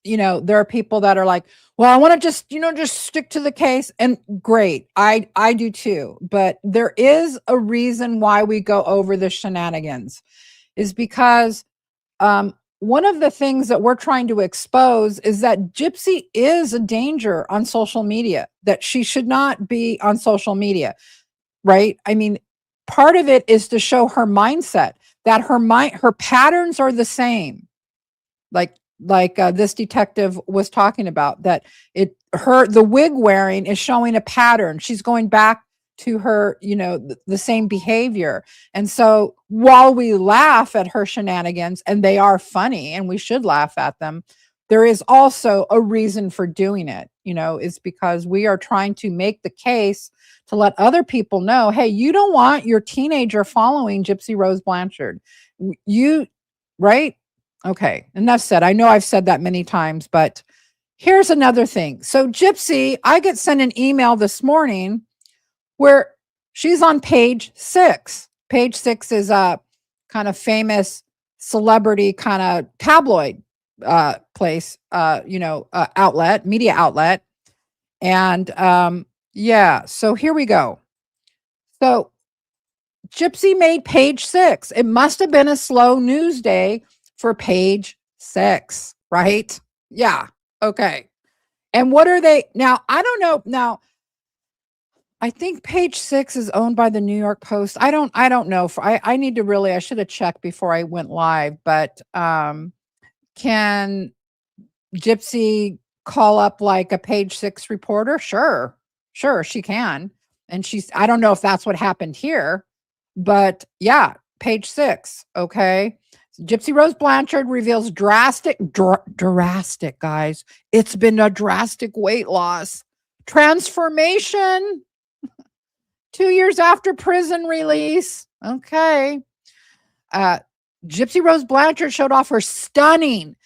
there are people that are like, well, I want to just stick to the case. And great. I do too. But there is a reason why we go over the shenanigans, is because one of the things that we're trying to expose is that Gypsy is a danger on social media, that she should not be on social media, right? I mean, part of it is to show her mindset, that her patterns are the same. Like this detective was talking about, that the wig wearing is showing a pattern. She's going back to her, the same behavior. And so while we laugh at her shenanigans, and they are funny and we should laugh at them, there is also a reason for doing it. Is because we are trying to make the case to let other people know, hey, you don't want your teenager following Gypsy Rose Blanchard. Right? Okay, enough said. I know I've said that many times, but here's another thing. So Gypsy, I get sent an email this morning where she's on page 6. Page 6 is a kind of famous celebrity kind of tabloid place, outlet, media outlet. And yeah, so here we go. So Gypsy made page 6. It must have been a slow news day for page 6, right? Yeah. Okay. And what are they now? I don't know. Now, I think page 6 is owned by the New York Post. I don't know. I need to I should have checked before I went live, but can Gypsy call up like a page 6 reporter? Sure, she can. And I don't know if that's what happened here, but yeah, page 6. Okay. Gypsy Rose Blanchard reveals drastic, guys. It's been a drastic weight loss transformation 2 years after prison release. Okay. Gypsy Rose Blanchard showed off her stunning.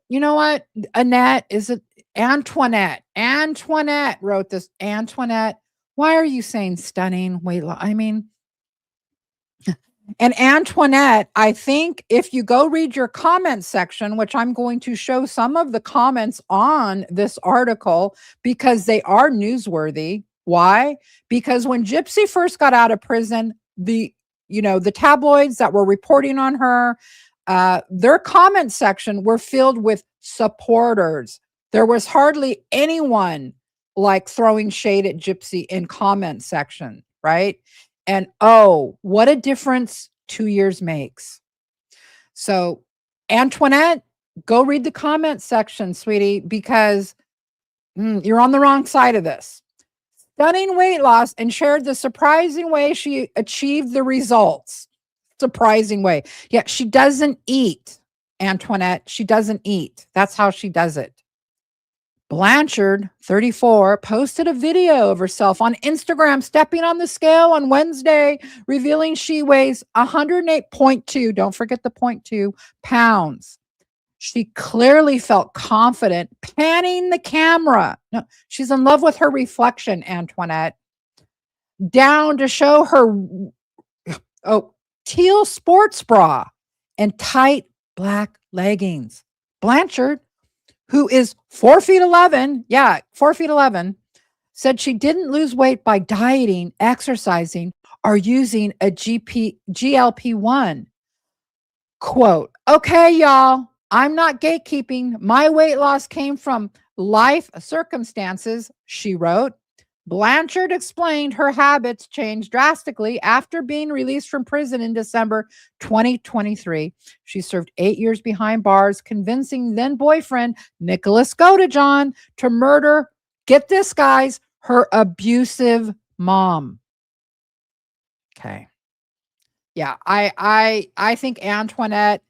You know what? Annette, is it Antoinette? Antoinette wrote this. Antoinette, why are you saying stunning weight loss? I mean, and Antoinette, I think if you go read your comment section, which I'm going to show some of the comments on this article because they are newsworthy. Why? Because when Gypsy first got out of prison, the tabloids that were reporting on her, their comment section were filled with supporters. There was hardly anyone like throwing shade at Gypsy in comment section, right? And oh, what a difference 2 years makes. So Antoinette, go read the comment section, sweetie, because you're on the wrong side of this. Stunning weight loss, and shared the surprising way she achieved the results. Surprising way. Yeah, she doesn't eat, Antoinette. She doesn't eat. That's how she does it. Blanchard, 34, posted a video of herself on Instagram stepping on the scale on Wednesday, revealing she weighs 108.2, don't forget the 0.2 pounds. She clearly felt confident, panning the camera. No, she's in love with her reflection, Antoinette. Down to show her teal sports bra and tight black leggings. Blanchard, who is 4'11", 4'11", said she didn't lose weight by dieting, exercising, or using a GLP-1. Quote, okay, y'all, I'm not gatekeeping. My weight loss came from life circumstances, she wrote. Blanchard explained her habits changed drastically after being released from prison in December 2023. She served 8 years behind bars, convincing then boyfriend Nicholas Godejohn to murder, get this, guys, her abusive mom. Okay. Yeah, I think Antoinette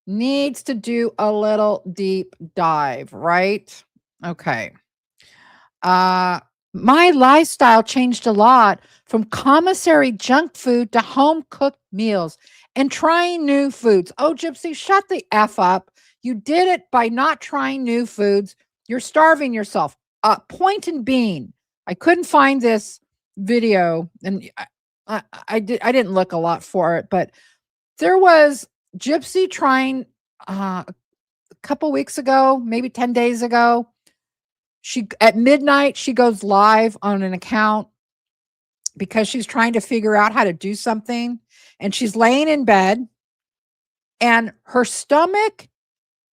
needs to do a little deep dive, right? Okay. My lifestyle changed a lot, from commissary junk food to home cooked meals and trying new foods. Oh, Gypsy, shut the F up. You did it by not trying new foods. You're starving yourself. Point and bean. I couldn't find this video, and I didn't look a lot for it, but there was Gypsy trying a couple weeks ago, maybe 10 days ago. She at midnight, she goes live on an account because she's trying to figure out how to do something. And she's laying in bed and her stomach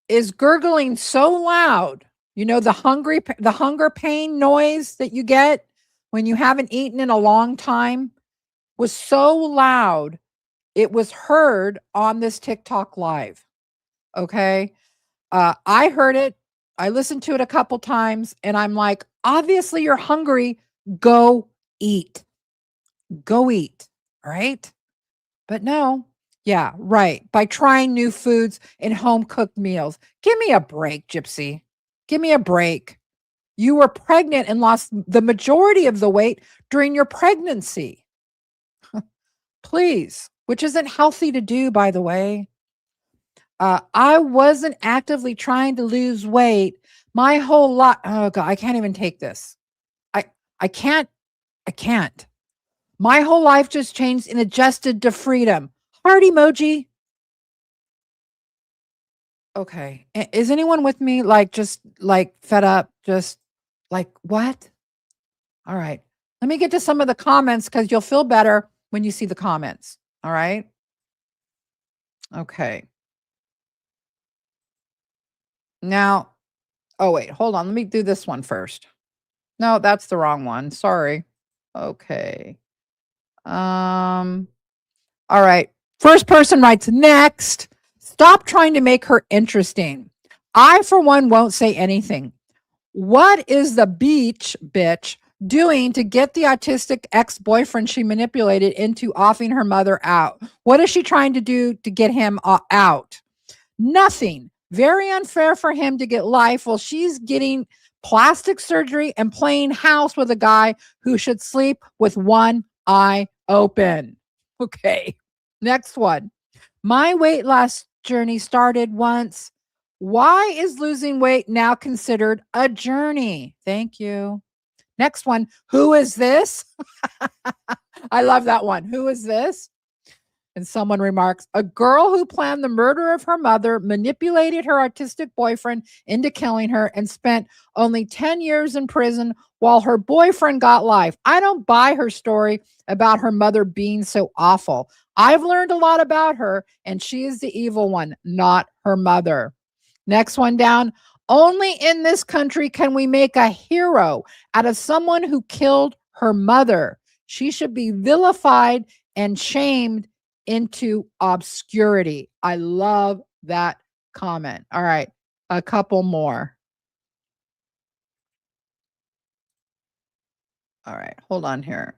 is gurgling so loud. You know, the hunger pain noise that you get when you haven't eaten in a long time was so loud. It was heard on this TikTok live. Okay. I heard it. I listened to it a couple times and I'm like, obviously you're hungry. Go eat. Go eat. All right. But no. Yeah, right. By trying new foods and home cooked meals. Give me a break, Gypsy. Give me a break. You were pregnant and lost the majority of the weight during your pregnancy. Please, which isn't healthy to do, by the way. I wasn't actively trying to lose weight my whole life. Oh God, I can't even take this. I can't. My whole life just changed and adjusted to freedom. Heart emoji. Okay. Is anyone with me? Like, just like fed up? Just like, what? All right. Let me get to some of the comments because you'll feel better when you see the comments. All right. Okay. Now, oh, wait, hold on. Let me do this one first. No, that's the wrong one. Sorry. Okay. All right. First person writes, next. Stop trying to make her interesting. I, for one, won't say anything. What is the bitch doing to get the autistic ex-boyfriend she manipulated into offing her mother out? What is she trying to do to get him out? Nothing. Very unfair for him to get life while she's getting plastic surgery and playing house with a guy who should sleep with one eye open. Okay. Next one. My weight loss journey started once. Why is losing weight now considered a journey? Thank you. Next one. Who is this? I love that one. Who is this? And someone remarks, a girl who planned the murder of her mother, manipulated her autistic boyfriend into killing her, and spent only 10 years in prison while her boyfriend got life. I don't buy her story about her mother being so awful. I've learned a lot about her, and she is the evil one, not her mother. Next one down. Only in this country can we make a hero out of someone who killed her mother. She should be vilified and shamed into obscurity. I love that comment. All right, a couple more. All right, hold on here.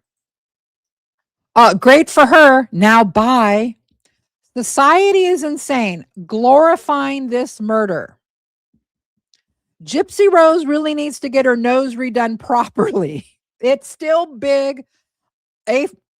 Great for her. Now bye. Society is insane, glorifying this murder. Gypsy Rose really needs to get her nose redone properly. It's still big,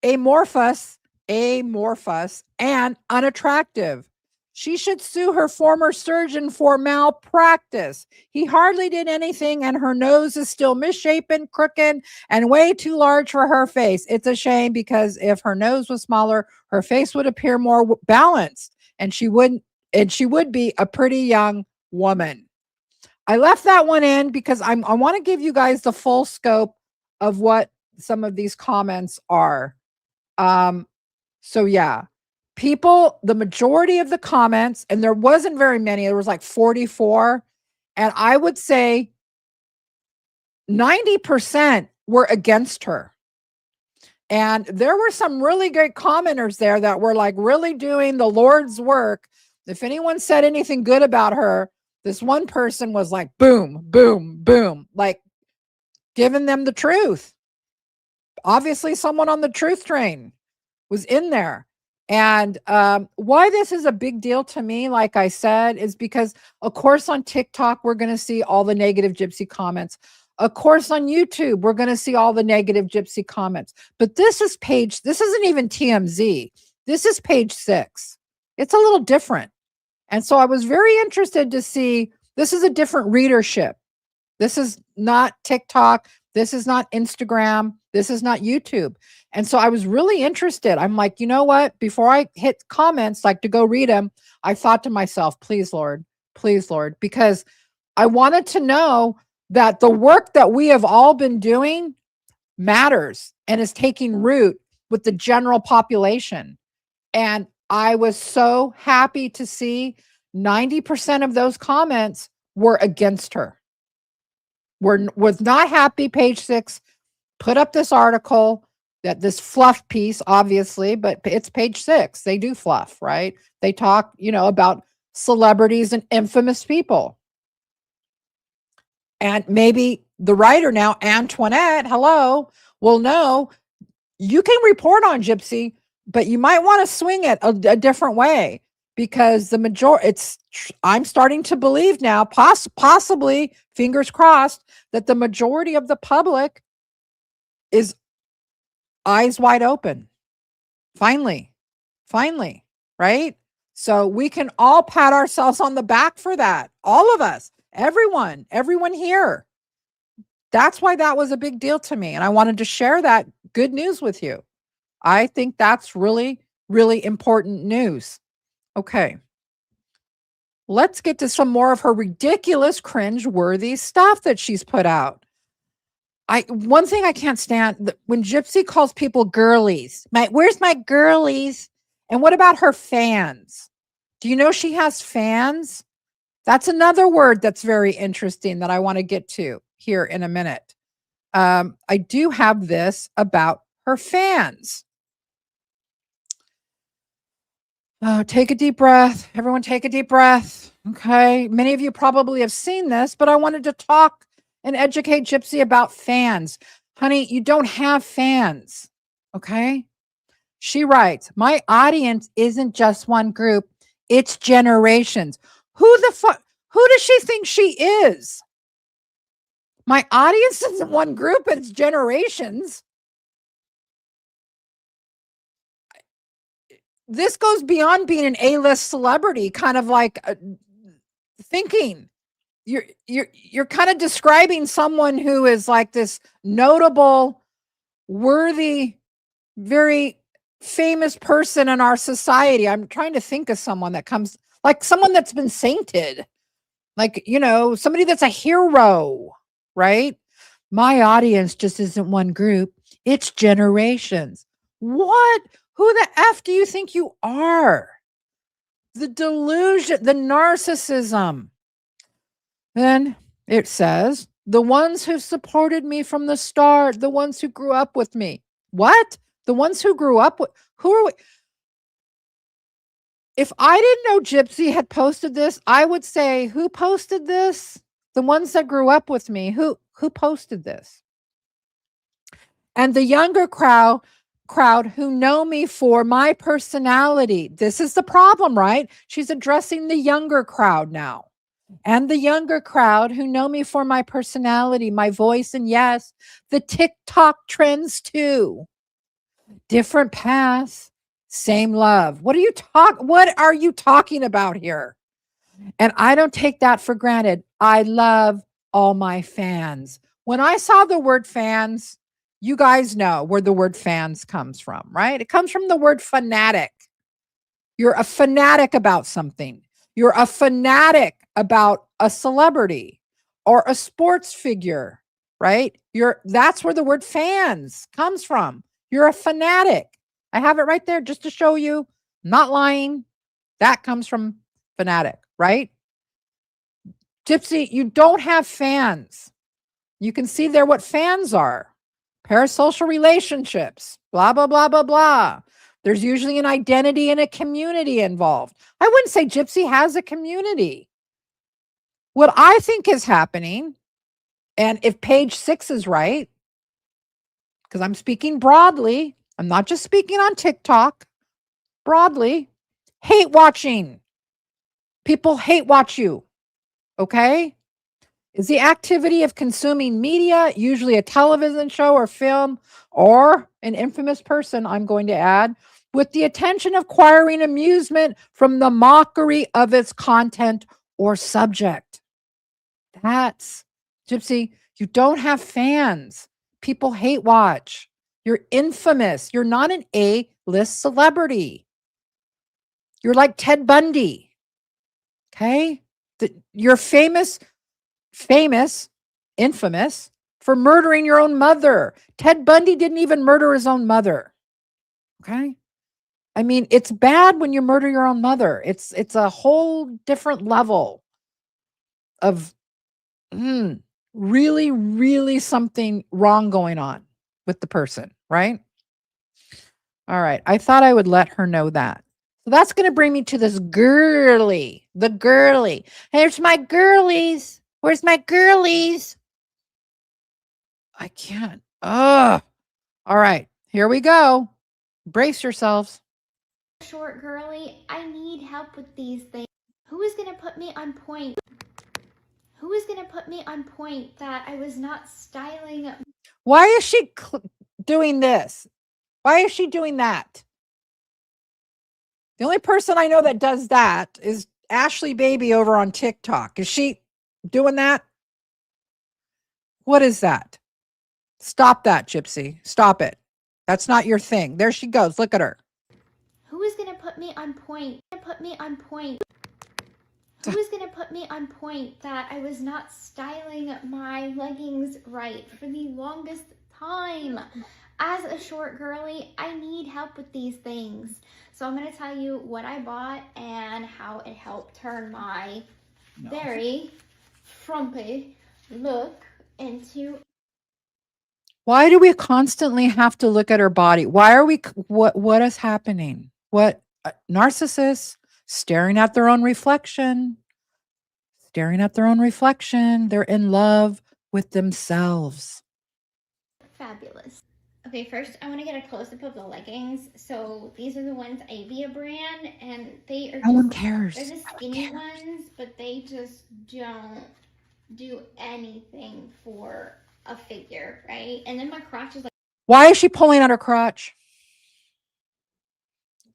amorphous, and unattractive. She should sue her former surgeon for malpractice. He hardly did anything, and her nose is still misshapen, crooked, and way too large for her face. It's a shame, because if her nose was smaller, her face would appear more balanced, and she would be a pretty young woman. I left that one in because I want to give you guys the full scope of what some of these comments are. So yeah, people, the majority of the comments, and there wasn't very many, there was like 44. And I would say 90% were against her. And there were some really great commenters there that were like really doing the Lord's work. If anyone said anything good about her, this one person was like, boom, boom, boom, like giving them the truth. Obviously, someone on the truth train was in there. And why this is a big deal to me, like I said, is because, of course, on TikTok, we're going to see all the negative Gypsy comments. Of course, on YouTube, we're going to see all the negative Gypsy comments. But this isn't even TMZ. This is page 6. It's a little different. And so I was very interested to see, this is a different readership. This is not TikTok. This is not Instagram. This is not YouTube. And so I was really interested. I'm like, you know what? Before I hit comments, like to go read them, I thought to myself, please, Lord, because I wanted to know that the work that we have all been doing matters and is taking root with the general population. And I was so happy to see 90% of those comments were against her. Was not happy. Page 6 put up this article, that this fluff piece, obviously, but it's page 6. They do fluff, right? They talk, about celebrities and infamous people. And maybe the writer now, Antoinette, hello, will know you can report on Gypsy, but you might want to swing it a different way, because I'm starting to believe now, possibly, fingers crossed, that the majority of the public is eyes wide open. Finally, right? So we can all pat ourselves on the back for that. All of us, everyone here. That's why that was a big deal to me. And I wanted to share that good news with you. I think that's really, really important news. Okay. Let's get to some more of her ridiculous, cringe-worthy stuff that she's put out. One thing I can't stand, when Gypsy calls people girlies. Where's my girlies? And what about her fans? Do you know she has fans? That's another word that's very interesting that I want to get to here in a minute. I do have this about her fans. Take a deep breath. Everyone take a deep breath. Okay. Many of you probably have seen this, but I wanted to talk and educate Gypsy about fans. Honey, you don't have fans. Okay. She writes, my audience isn't just one group. It's generations. Who does she think she is? My audience isn't one group, it's generations. This goes beyond being an A-list celebrity, kind of like thinking. You're kind of describing someone who is like this notable, worthy, very famous person in our society. I'm trying to think of someone that comes, like someone that's been sainted, like, you know, somebody that's a hero, right? My audience just isn't one group, it's generations. What? Who the F do you think you are? The delusion, the narcissism. Then it says, the ones who supported me from the start, the ones who grew up with me. What? The ones who grew up with, who are we? If I didn't know Gypsy had posted this, I would say, who posted this? The ones that grew up with me. Who posted this? And the younger crowd who know me for my personality. This is the problem, right? She's addressing the younger crowd now. And the younger crowd who know me for my personality, my voice, and yes, the TikTok trends too. Different paths, same love. What are you talking about here? And I don't take that for granted. I love all my fans. When I saw the word fans, you guys know where the word fans comes from, right? It comes from the word fanatic. You're a fanatic about something. You're a fanatic about a celebrity or a sports figure, right? That's where the word fans comes from. You're a fanatic. I have it right there just to show you, not lying. That comes from fanatic, right? Gypsy, you don't have fans. You can see there what fans are. Parasocial relationships, blah, blah, blah, blah, blah. There's usually an identity and a community involved. I wouldn't say Gypsy has a community. What I think is happening, and if page 6 is right, because I'm speaking broadly, I'm not just speaking on TikTok, broadly, hate watching. People hate watch you, okay? Is the activity of consuming media, usually a television show or film, or an infamous person, I'm going to add, with the intention of acquiring amusement from the mockery of its content or subject. That's, Gypsy, you don't have fans. People hate watch. You're infamous. You're not an A-list celebrity. You're like Ted Bundy. Okay? You're famous, infamous for murdering your own mother. Ted Bundy didn't even murder his own mother. Okay? I mean, it's bad when you murder your own mother. It's a whole different level of really, really something wrong going on with the person, right? All right. I thought I would let her know that. So that's going to bring me to this girly, the girly. Here's my girlies. Where's my girlies? I can't. Ugh. All right. Here we go. Brace yourselves. Short girly, I need help with these things. Who is going to put me on point? Who is going to put me on point that I was not styling? Why is she doing this? Why is she doing that? The only person I know that does that is Ashley Baby over on TikTok. Is she doing that? What is that? Stop that, Gypsy. Stop it. That's not your thing. There she goes. Look at her. Who is going to put me on point? Put me on point. Who is going to put me on point that I was not styling my leggings right for the longest time? As a short girly, I need help with these things. So I'm going to tell you what I bought and how it helped turn my very frumpy look into. Why do we constantly have to look at her body? Why are we, what is happening? What, narcissists staring at their own reflection, They're in love with themselves. Fabulous. Okay, first I want to get a close-up of the leggings. So these are the ones Avia brand, and they are No one just, cares. they're the skinny ones, but they just don't do anything for a figure, right? And then my crotch is like, Why is she pulling at her crotch?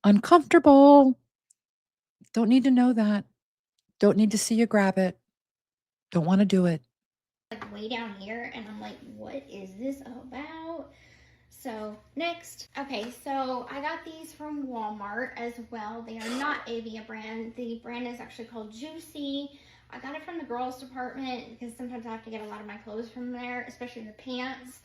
Uncomfortable. Don't need to know that. Don't need to see you grab it. Don't want to do it. way down here, and I'm like, what is this about? So next, okay, so I got these from Walmart as well. They are not Avia brand. The brand is actually called Gypsy. I got it from the girls department because sometimes I have to get a lot of my clothes from there, especially the pants,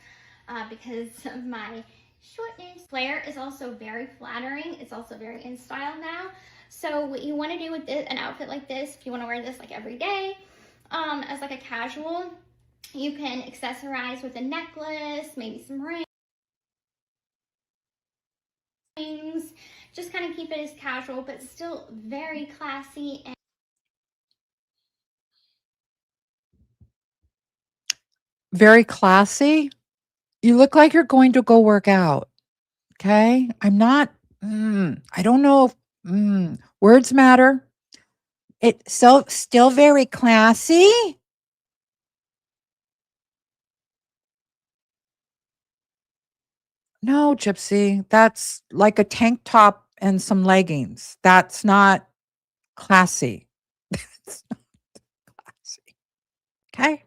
because of my shortness. Flare is also very flattering. It's also very in style now. So what you want to do with this, an outfit like this, if you want to wear this like every day, as like a casual, you can accessorize with a necklace, maybe some rings. Just kind of keep it as casual, but still very classy. And Very classy. You look like you're going to go work out. Okay. I'm not, I don't know if words matter. It's so still very classy. No, Gypsy, that's like a tank top and some leggings. That's not classy. It's not classy. Okay.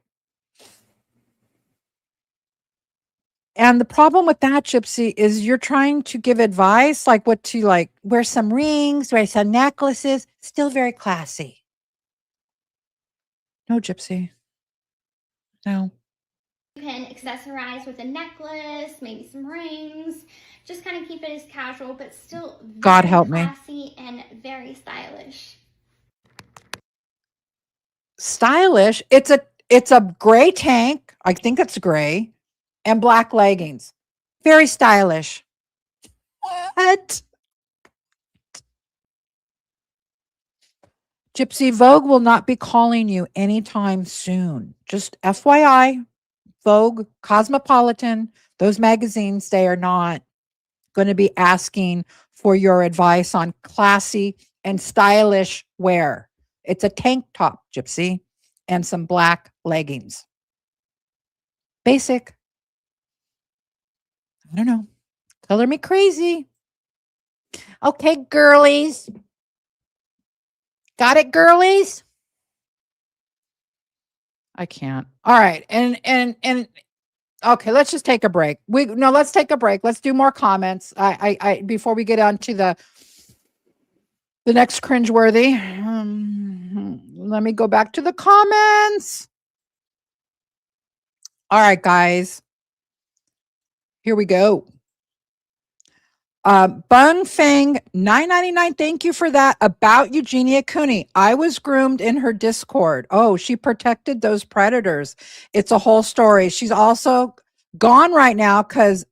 And the problem with that, Gypsy, is you're trying to give advice like what to like wear some rings, wear some necklaces, still very classy. No, Gypsy. No. you can accessorize with a necklace, maybe some rings. Just kind of keep it as casual, but still very God help me. classy and very stylish. Stylish. It's a gray tank. I think it's gray and black leggings. Very stylish. What? Gypsy, Vogue will not be calling you anytime soon. Just FYI, Vogue, Cosmopolitan, those magazines, they are not going to be asking for your advice on classy and stylish wear. It's a tank top, Gypsy, and some black leggings. Basic. I don't know. Color me crazy. Okay, girlies. Got it, girlies? I can't. All right. And okay, let's just take a break. Let's take a break. Let's do more comments. I before we get on to the next cringeworthy. Let me go back to the comments. All right, guys. Here we go. Bung Fang 999. Thank you for that. About Eugenia Cooney. I was groomed in her Discord. Oh, she protected those predators. It's a whole story. She's also gone right now because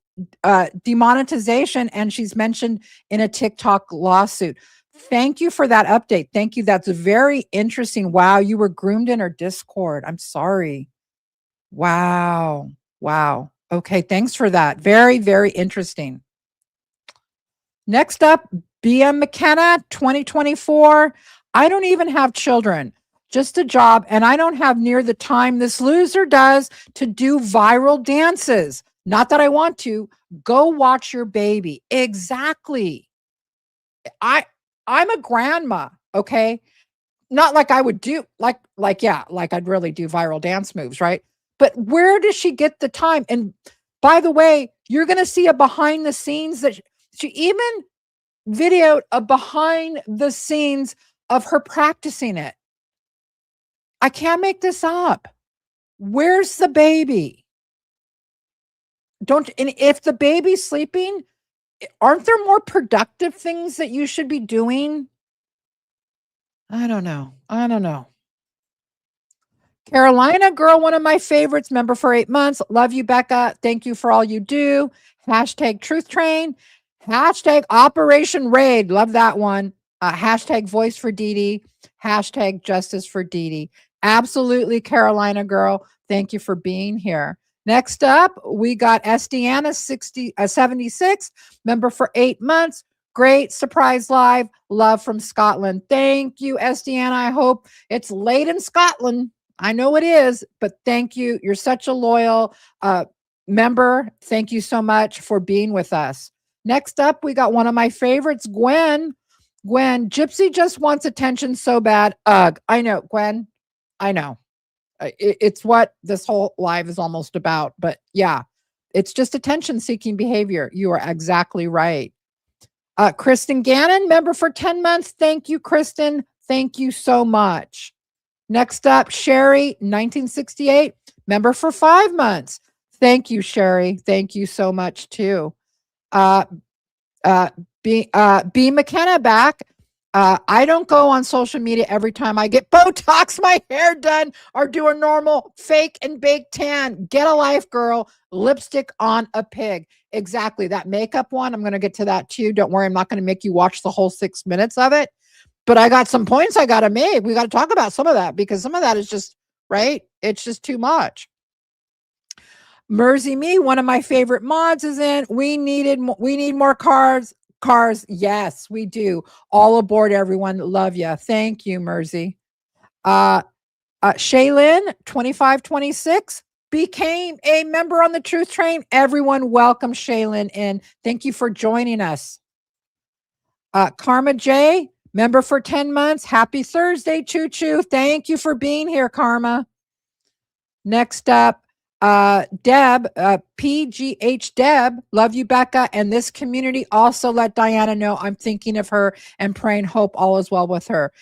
demonetization, and she's mentioned in a TikTok lawsuit. Thank you for that update. Thank you. That's very interesting. Wow, you were groomed in her Discord. I'm sorry. Wow. Wow. Okay, thanks for that. Very, very interesting. Next up, BM McKenna 2024. I don't even have children, just a job, and I don't have near the time this loser does to do viral dances. Not that I want to. Go watch your baby. Exactly. I'm a grandma, okay? Not like I would do like I'd really do viral dance moves, right? But where does she get the time? And by the way, you're going to see a behind the scenes that she even videoed a behind the scenes of her practicing it. I can't make this up. Where's the baby? And if the baby's sleeping, aren't there more productive things that you should be doing? I don't know. Carolina girl, one of my favorites, member for 8 months. Love you, Becca. Thank you for all you do. Hashtag Truth Train. Hashtag Operation Raid. Love that one. Hashtag Voice for Dee Dee. Hashtag Justice for Dee Dee. Absolutely, Carolina girl. Thank you for being here. Next up, we got Estiana 76, member for 8 months. Great surprise live. Love from Scotland. Thank you, Estiana. I hope it's late in Scotland. I know it is, but thank you. You're such a loyal member. Thank you so much for being with us. Next up, we got one of my favorites, Gwen. Gwen, Gypsy just wants attention so bad. Ugh, I know, Gwen. I know. It's what this whole live is almost about. But yeah, it's just attention-seeking behavior. You are exactly right. Kristen Gannon, member for 10 months. Thank you, Kristen. Thank you so much. Next up, Sherry, 1968, member for 5 months. Thank you, Sherry. Thank you so much, too. B McKenna back. I don't go on social media every time I get Botox, my hair done, or do a normal fake and baked tan. Get a life, girl. Lipstick on a pig. Exactly. That makeup one, I'm going to get to that too. Don't worry, I'm not going to make you watch the whole 6 minutes of it. But I got some points I got to make. We got to talk about some of that because some of that is just, right? It's just too much. Mersey Me, one of my favorite mods, is in. We need more cars. Yes, we do. All aboard, everyone. Love you. Thank you, Mersey. Shaylin, 2526, became a member on the Truth Train. Everyone welcome Shaylin in. Thank you for joining us. Karma J, member for 10 months. Happy Thursday, Choo Choo. Thank you for being here, Karma. Next up, Deb, PGH Deb, love you, Becca. And this community also let Diana know I'm thinking of her and praying hope all is well with her.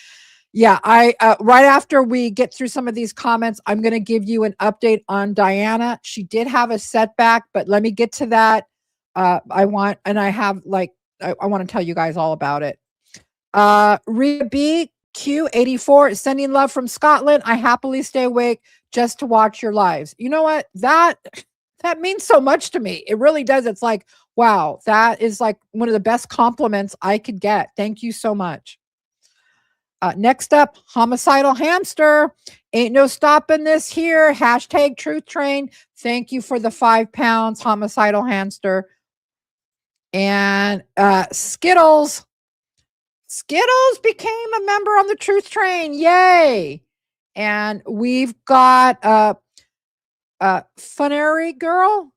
Yeah, right after we get through some of these comments, I'm going to give you an update on Diana. She did have a setback, but let me get to that. I want to tell you guys all about it. Rhea B, Q84 is sending love from Scotland. I happily stay awake just to watch your lives. You know what? That means so much to me. It really does. It's like, wow, that is like one of the best compliments I could get. Thank you so much. Next up, Homicidal Hamster. Ain't no stopping this here. Hashtag Truth Train. Thank you for the 5 pounds, Homicidal Hamster. And Skittles. Skittles became a member on the Truth Train. Yay. And we've got Funary Girl,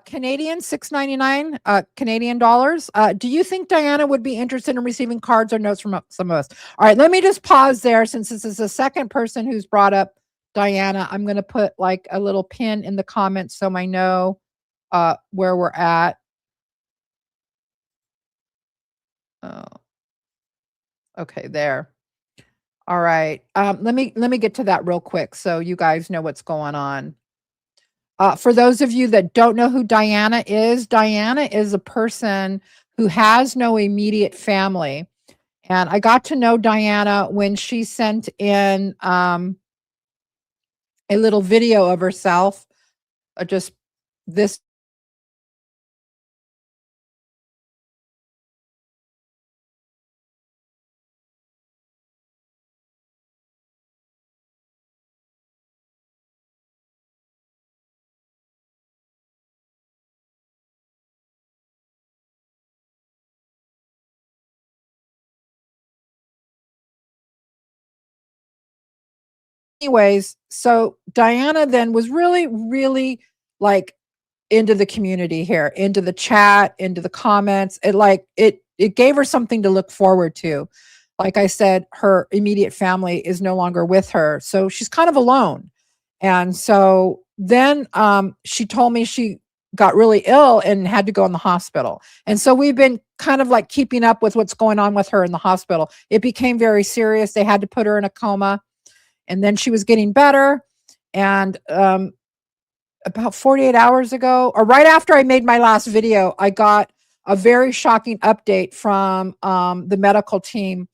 Canadian, $6.99 Canadian dollars. Do you think Diana would be interested in receiving cards or notes from some of us? All right, let me just pause there since this is the second person who's brought up Diana. I'm going to put like a little pin in the comments so I know where we're at. Oh. Okay, there. All right. Let me get to that real quick so you guys know what's going on. For those of you that don't know who Diana is a person who has no immediate family. And I got to know Diana when she sent in a little video of herself, just this. Anyways, so Diana then was really, really like into the community here, into the chat, into the comments. It gave her something to look forward to. Like I said, her immediate family is no longer with her, so she's kind of alone. And so then she told me she got really ill and had to go in the hospital. And so we've been kind of like keeping up with what's going on with her in the hospital. It became very serious. They had to put her in a coma. And then she was getting better. And about 48 hours ago, or right after I made my last video, I got a very shocking update from the medical team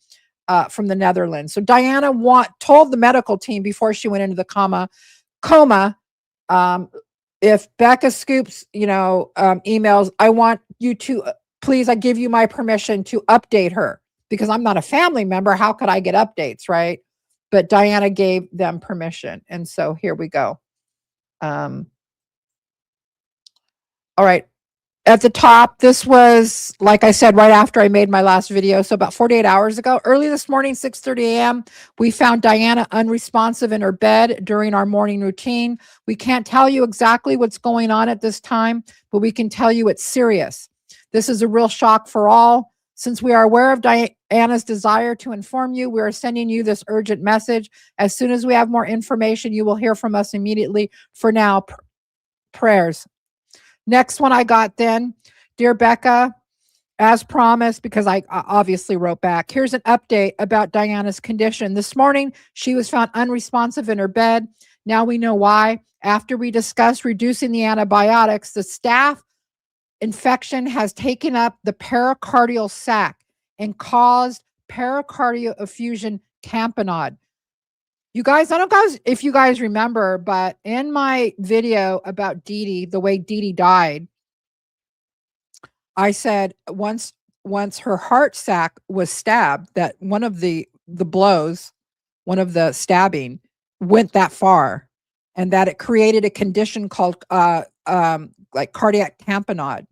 from the Netherlands. So Diana told the medical team before she went into the coma, if Becca Scoops, emails, I want you to, please, I give you my permission to update her because I'm not a family member. How could I get updates, right? But Diana gave them permission. And so here we go. All right. At the top, this was, like I said, right after I made my last video. So about 48 hours ago, early this morning, 6:30 a.m., we found Diana unresponsive in her bed during our morning routine. We can't tell you exactly what's going on at this time, but we can tell you it's serious. This is a real shock for all. Since we are aware of Diana's desire to inform you, we are sending you this urgent message. As soon as we have more information, you will hear from us immediately. For now, prayers. Next one I got then, dear Becca, as promised, because I obviously wrote back, here's an update about Diana's condition. This morning, she was found unresponsive in her bed. Now we know why. After we discussed reducing the antibiotics, the staph infection has taken up the pericardial sac and caused pericardial effusion tamponade. You guys, I don't know if you guys remember, but in my video about Dee Dee, the way Dee Dee died, I said once her heart sac was stabbed, that one of the blows, one of the stabbing went that far, and that it created a condition called like cardiac tamponade.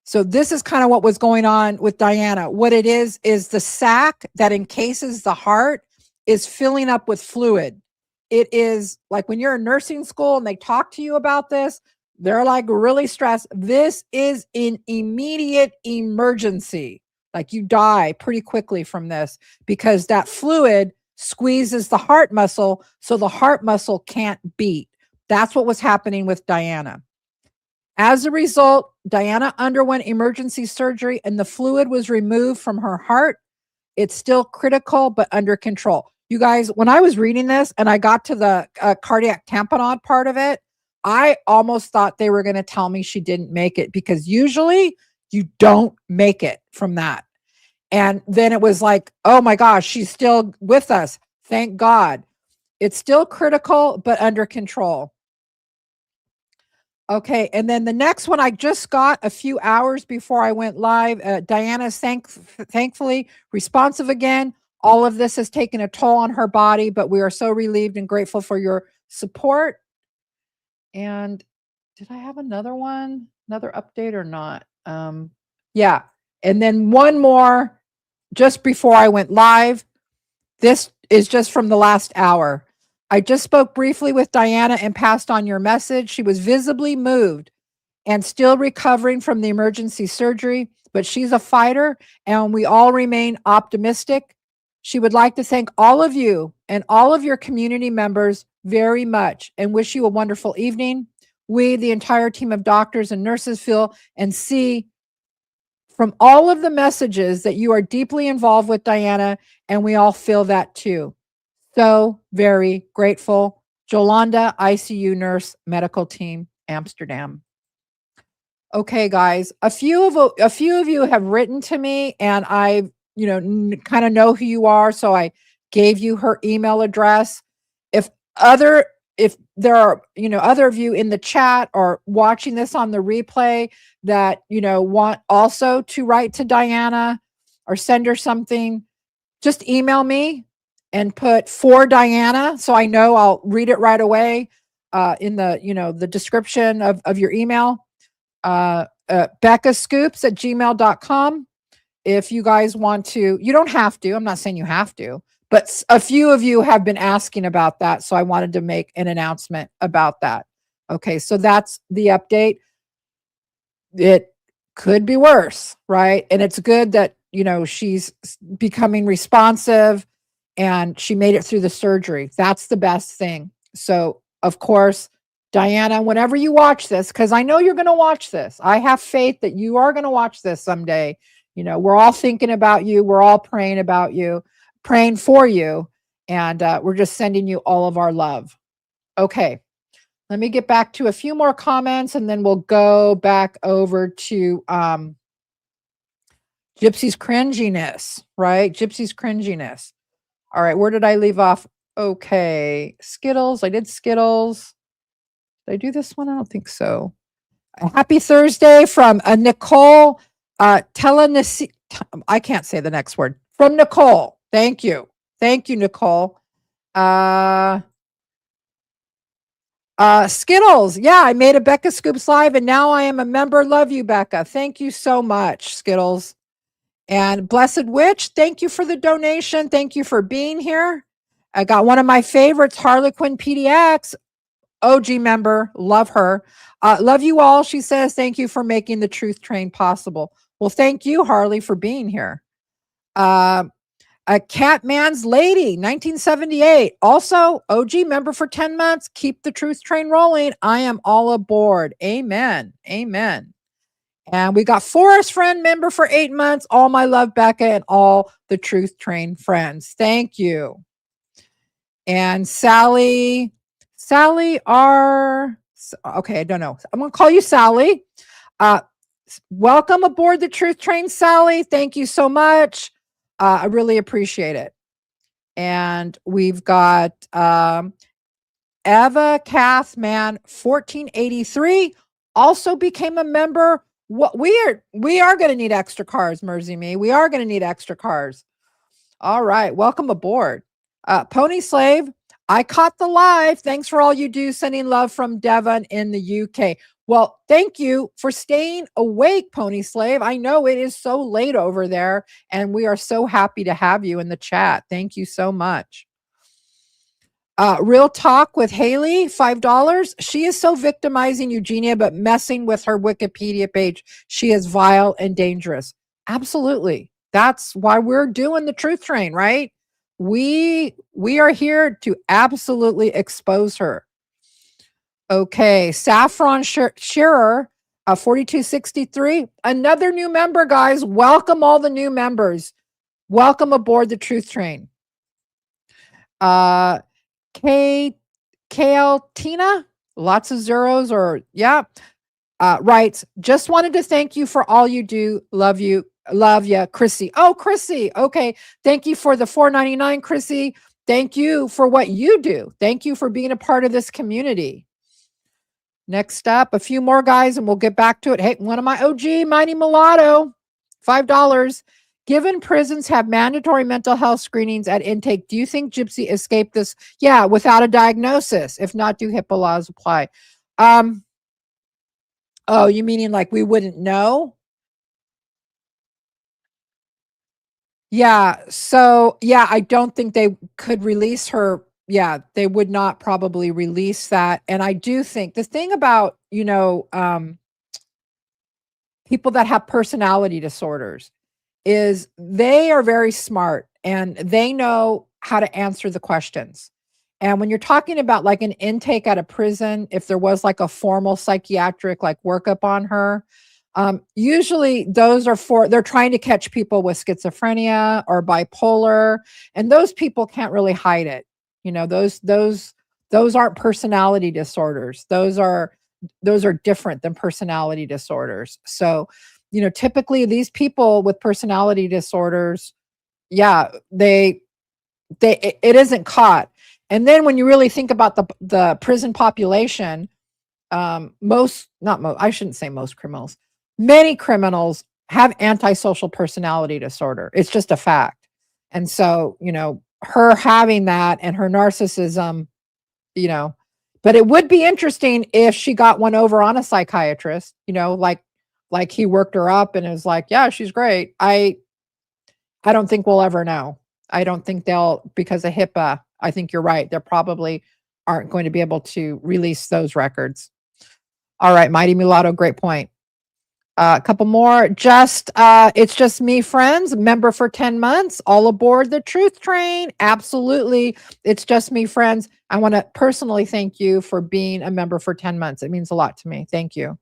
So this is kind of what was going on with Diana. What it is the sac that encases the heart is filling up with fluid. It is like when you're in nursing school and they talk to you about this, they're like really stressed. This is an immediate emergency. Like you die pretty quickly from this because that fluid squeezes the heart muscle, so the heart muscle can't beat. That's what was happening with Diana. As a result, Diana underwent emergency surgery and the fluid was removed from her heart. It's still critical, but under control. You guys, when I was reading this and I got to the cardiac tamponade part of it, I almost thought they were going to tell me she didn't make it, because usually you don't make it from that. And then it was like, oh my gosh, she's still with us. Thank God. It's still critical, but under control. Okay, and then the next one I just got a few hours before I went live. Diana's thankfully responsive again. All of this has taken a toll on her body, but we are so relieved and grateful for your support. And did I have another one, another update or not? Yeah, and then one more just before I went live. This is just from the last hour. I just spoke briefly with Diana and passed on your message. She was visibly moved and still recovering from the emergency surgery, but she's a fighter and we all remain optimistic. She would like to thank all of you and all of your community members very much and wish you a wonderful evening. We, the entire team of doctors and nurses, feel and see from all of the messages that you are deeply involved with Diana, and we all feel that too. So very grateful. Jolanda, ICU nurse, medical team, Amsterdam. Okay, guys, a few of you have written to me, and I, kind of know who you are, so I gave you her email address. If there are, other of you in the chat or watching this on the replay that, want also to write to Diana or send her something, just email me and put for Diana, so I know I'll read it right away in the, the description of your email. Becca Scoops at gmail.com. If you guys want to, you don't have to, I'm not saying you have to, but a few of you have been asking about that. So I wanted to make an announcement about that. Okay. So that's the update. It could be worse, right? And it's good that, she's becoming responsive and she made it through the surgery. That's the best thing. So of course, Diana, whenever you watch this, because I know you're going to watch this, I have faith that you are going to watch this someday. We're all thinking about you. We're all praying about you, praying for you. And we're just sending you all of our love. Okay. Let me get back to a few more comments and then we'll go back over to Gypsy's cringiness, right? Gypsy's cringiness. All right. Where did I leave off? Okay. Skittles. I did Skittles. Did I do this one? I don't think so. Happy Thursday from Nicole. I can't say the next word. From Nicole. Thank you. Thank you, Nicole. Skittles. Yeah, I made a Becca Scoops live and now I am a member. Love you, Becca. Thank you so much, Skittles. And Blessed Witch, thank you for the donation. Thank you for being here. I got one of my favorites, Harlequin PDX, OG member. Love her. Love you all. She says, thank you for making the Truth Train possible. Well, thank you, Harley, for being here. A Catman's Lady, 1978. Also, OG member for 10 months. Keep the Truth Train rolling. I am all aboard. Amen. Amen. And we got Forest Friend member for 8 months. All my love, Becca, and all the Truth Train friends. Thank you. And Sally R. Okay, I don't know. I'm going to call you Sally. Welcome aboard the Truth Train, Sally. Thank you so much. I really appreciate it. And we've got Eva Cathman 1483 also became a member. What we are going to need extra cars, Mersey Me. We are going to need extra cars. All right, welcome aboard. Pony Slave, I caught the live. Thanks for all you do. Sending love from Devon in the UK. Well, thank you for staying awake, Pony Slave. I know it is so late over there, and we are so happy to have you in the chat. Thank you so much. Real Talk with Haley, $5. She is so victimizing Eugenia, but messing with her Wikipedia page. She is vile and dangerous. Absolutely. That's why we're doing the Truth Train, right? We are here to absolutely expose her. Okay, Saffron Shearer, 4263. Another new member, guys. Welcome all the new members. Welcome aboard the Truth Train. KL Tina, lots of zeros or yeah. Writes, just wanted to thank you for all you do. Love you. Love ya, Chrissy. Oh, Chrissy. Okay. Thank you for the $4.99, Chrissy. Thank you for what you do. Thank you for being a part of this community. Next up, a few more guys and we'll get back to it. Hey, one of my OG, Mighty Mulatto, $5. Given prisons have mandatory mental health screenings at intake, do you think Gypsy escaped this? Yeah, without a diagnosis. If not, do HIPAA laws apply? Oh, you meaning like we wouldn't know? Yeah. So, yeah, I don't think they could release her. Yeah, they would not probably release that. And I do think the thing about, people that have personality disorders is they are very smart and they know how to answer the questions. And when you're talking about like an intake at a prison, if there was like a formal psychiatric like workup on her, usually those are they're trying to catch people with schizophrenia or bipolar, and those people can't really hide it. Those aren't personality disorders. Those are different than personality disorders. So, typically these people with personality disorders, yeah, it isn't caught. And then when you really think about the prison population, I shouldn't say most criminals, many criminals have antisocial personality disorder. It's just a fact. And so, her having that and her narcissism, but it would be interesting if she got one over on a psychiatrist, like he worked her up and it was like, yeah, she's great. I don't think we'll ever know. I don't think because of HIPAA, I think you're right. They probably aren't going to be able to release those records. All right, Mighty Mulatto, great point. A couple more. It's just me, friends. Member for 10 months. All aboard the Truth Train. Absolutely. It's just me, friends. I want to personally thank you for being a member for 10 months. It means a lot to me. Thank you.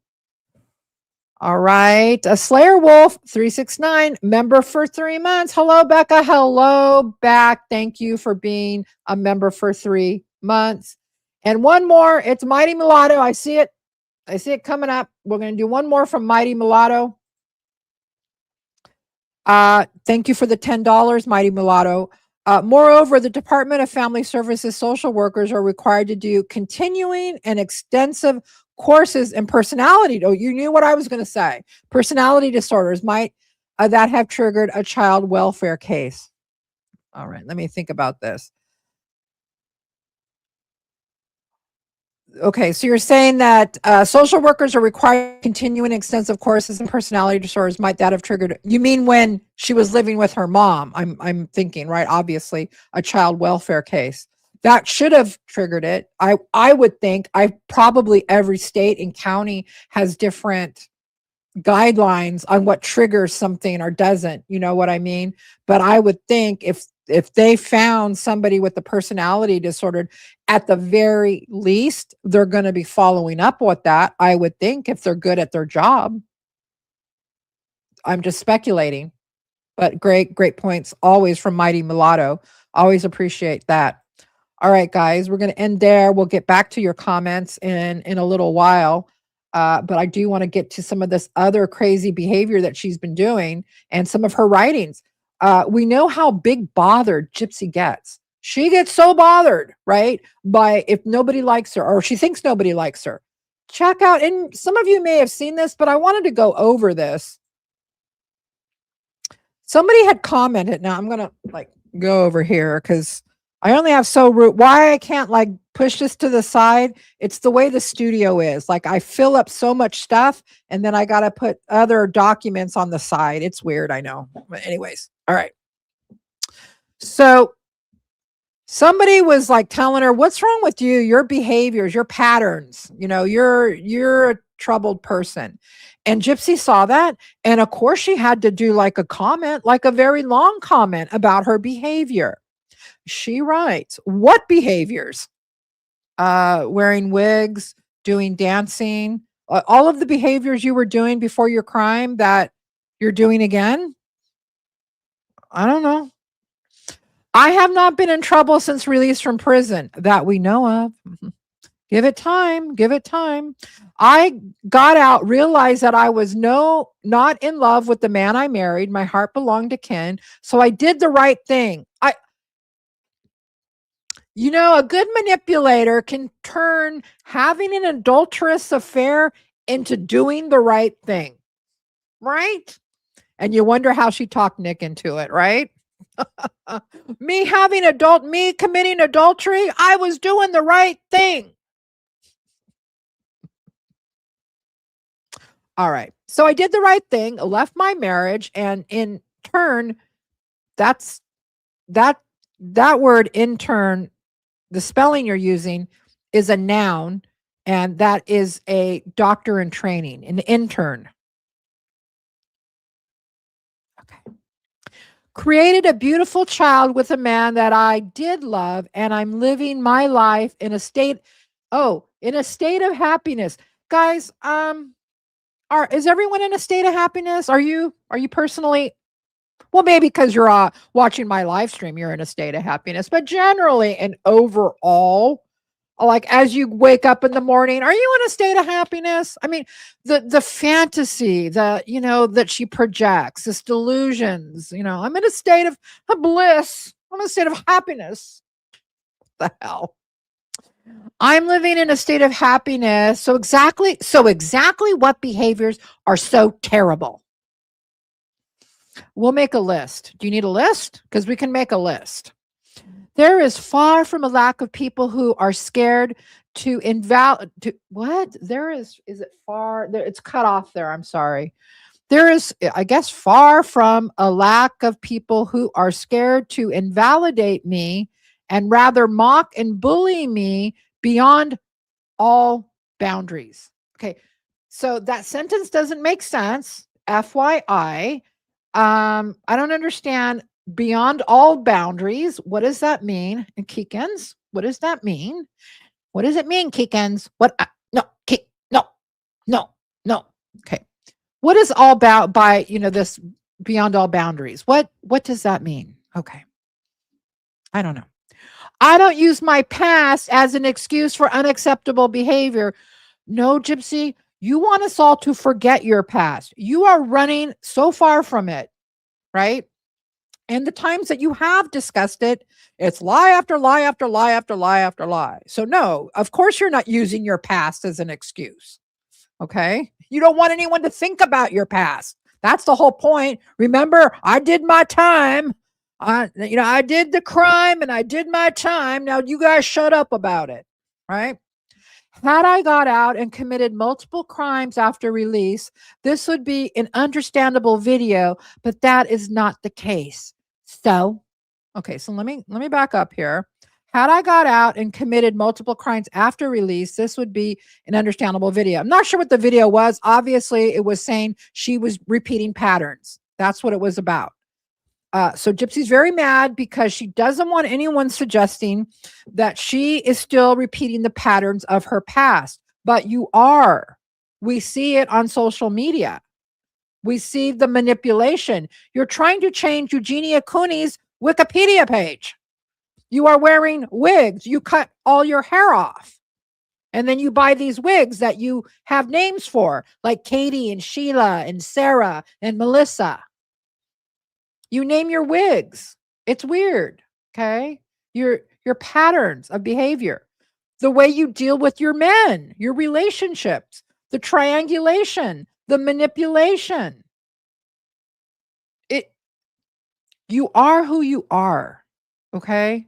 All right. A Slayer Wolf 369, member for 3 months. Hello, Becca. Hello back. Thank you for being a member for 3 months. And one more. It's Mighty Mulatto. I see it coming up. We're going to do one more from Mighty Mulatto. Thank you for the $10, Mighty Mulatto. Moreover, the Department of Family Services social workers are required to do continuing and extensive courses in personality. Oh, you knew what I was going to say. Personality disorders might that have triggered a child welfare case. All right, let me think about this. Okay, so you're saying that social workers are required to continue in extensive courses in personality disorders. Might that have triggered? You mean when she was living with her mom? I'm thinking, right? Obviously, a child welfare case that should have triggered it. I would think. I probably every state and county has different guidelines on what triggers something or doesn't. You know what I mean? But I would think if they found somebody with the personality disorder, at the very least, they're going to be following up with that. I would think if they're good at their job. I'm just speculating, but great points always from Mighty Mulatto. Always appreciate that. All right, guys, we're going to end there. We'll get back to your comments in a little while. But I do want to get to some of this other crazy behavior that she's been doing and some of her writings. We know how big bothered Gypsy gets. She gets so bothered, right? By if nobody likes her or she thinks nobody likes her. Check out, and some of you may have seen this, but I wanted to go over this. Somebody had commented. Now I'm going to like go over here because I only have why I can't like push this to the side. It's the way the studio is. Like I fill up so much stuff and then I got to put other documents on the side. It's weird. I know. But anyways. All right. So somebody was like telling her, what's wrong with you? Your behaviors, your patterns, you're a troubled person. And Gypsy saw that. And of course she had to do like a comment, like a very long comment about her behavior. She writes, what behaviors? Wearing wigs, doing dancing, all of the behaviors you were doing before your crime that you're doing again? I don't know. I have not been in trouble since release from prison that we know of. Give it time. Give it time. I got out, realized that I was not in love with the man I married. My heart belonged to Ken. So I did the right thing. A good manipulator can turn having an adulterous affair into doing the right thing, right? And you wonder how she talked Nick into it, right? me committing adultery, I was doing the right thing. All right. So I did the right thing, left my marriage, and in turn, that word in turn, the spelling you're using is a noun, and that is a doctor in training, an intern. Okay. Created a beautiful child with a man that I did love, and I'm living my life in a state of happiness. Guys, is everyone in a state of happiness? Are you personally? Well, maybe because you're watching my live stream, you're in a state of happiness. But generally and overall, like as you wake up in the morning, are you in a state of happiness? I mean, the fantasy, that she projects, this delusions, I'm in a state of bliss. I'm in a state of happiness. What the hell? I'm living in a state of happiness. So exactly what behaviors are so terrible? We'll make a list. Do you need a list? Because we can make a list. There is far from a lack of people who are scared to what? Is it far? There, it's cut off there. I'm sorry. There is, I guess, far from a lack of people who are scared to invalidate me and rather mock and bully me beyond all boundaries. Okay. So that sentence doesn't make sense. FYI. I don't understand beyond all boundaries. What does that mean? And Kikens, what does that mean? What does it mean, Kikens? What? No. Okay. What is all about by, this beyond all boundaries? What does that mean? Okay. I don't know. I don't use my past as an excuse for unacceptable behavior. No, Gypsy, you want us all to forget your past. You are running so far from it, right? And the times that you have discussed it, it's lie after lie after lie after lie after lie. So no, of course you're not using your past as an excuse. Okay? You don't want anyone to think about your past. That's the whole point. Remember, I did my time. I did the crime and I did my time. Now you guys shut up about it, right? Had I got out and committed multiple crimes after release, this would be an understandable video, but that is not the case. So, okay, so let me back up here. Had I got out and committed multiple crimes after release, this would be an understandable video. I'm not sure what the video was. Obviously, it was saying she was repeating patterns. That's what it was about. So Gypsy's very mad because she doesn't want anyone suggesting that she is still repeating the patterns of her past. But you are. We see it on social media. We see the manipulation. You're trying to change Eugenia Cooney's Wikipedia page. You are wearing wigs. You cut all your hair off. And then you buy these wigs that you have names for, like Katie and Sheila and Sarah and Melissa. You name your wigs. It's weird. Okay. Your patterns of behavior, the way you deal with your men, your relationships, the triangulation, the manipulation. You are who you are. Okay.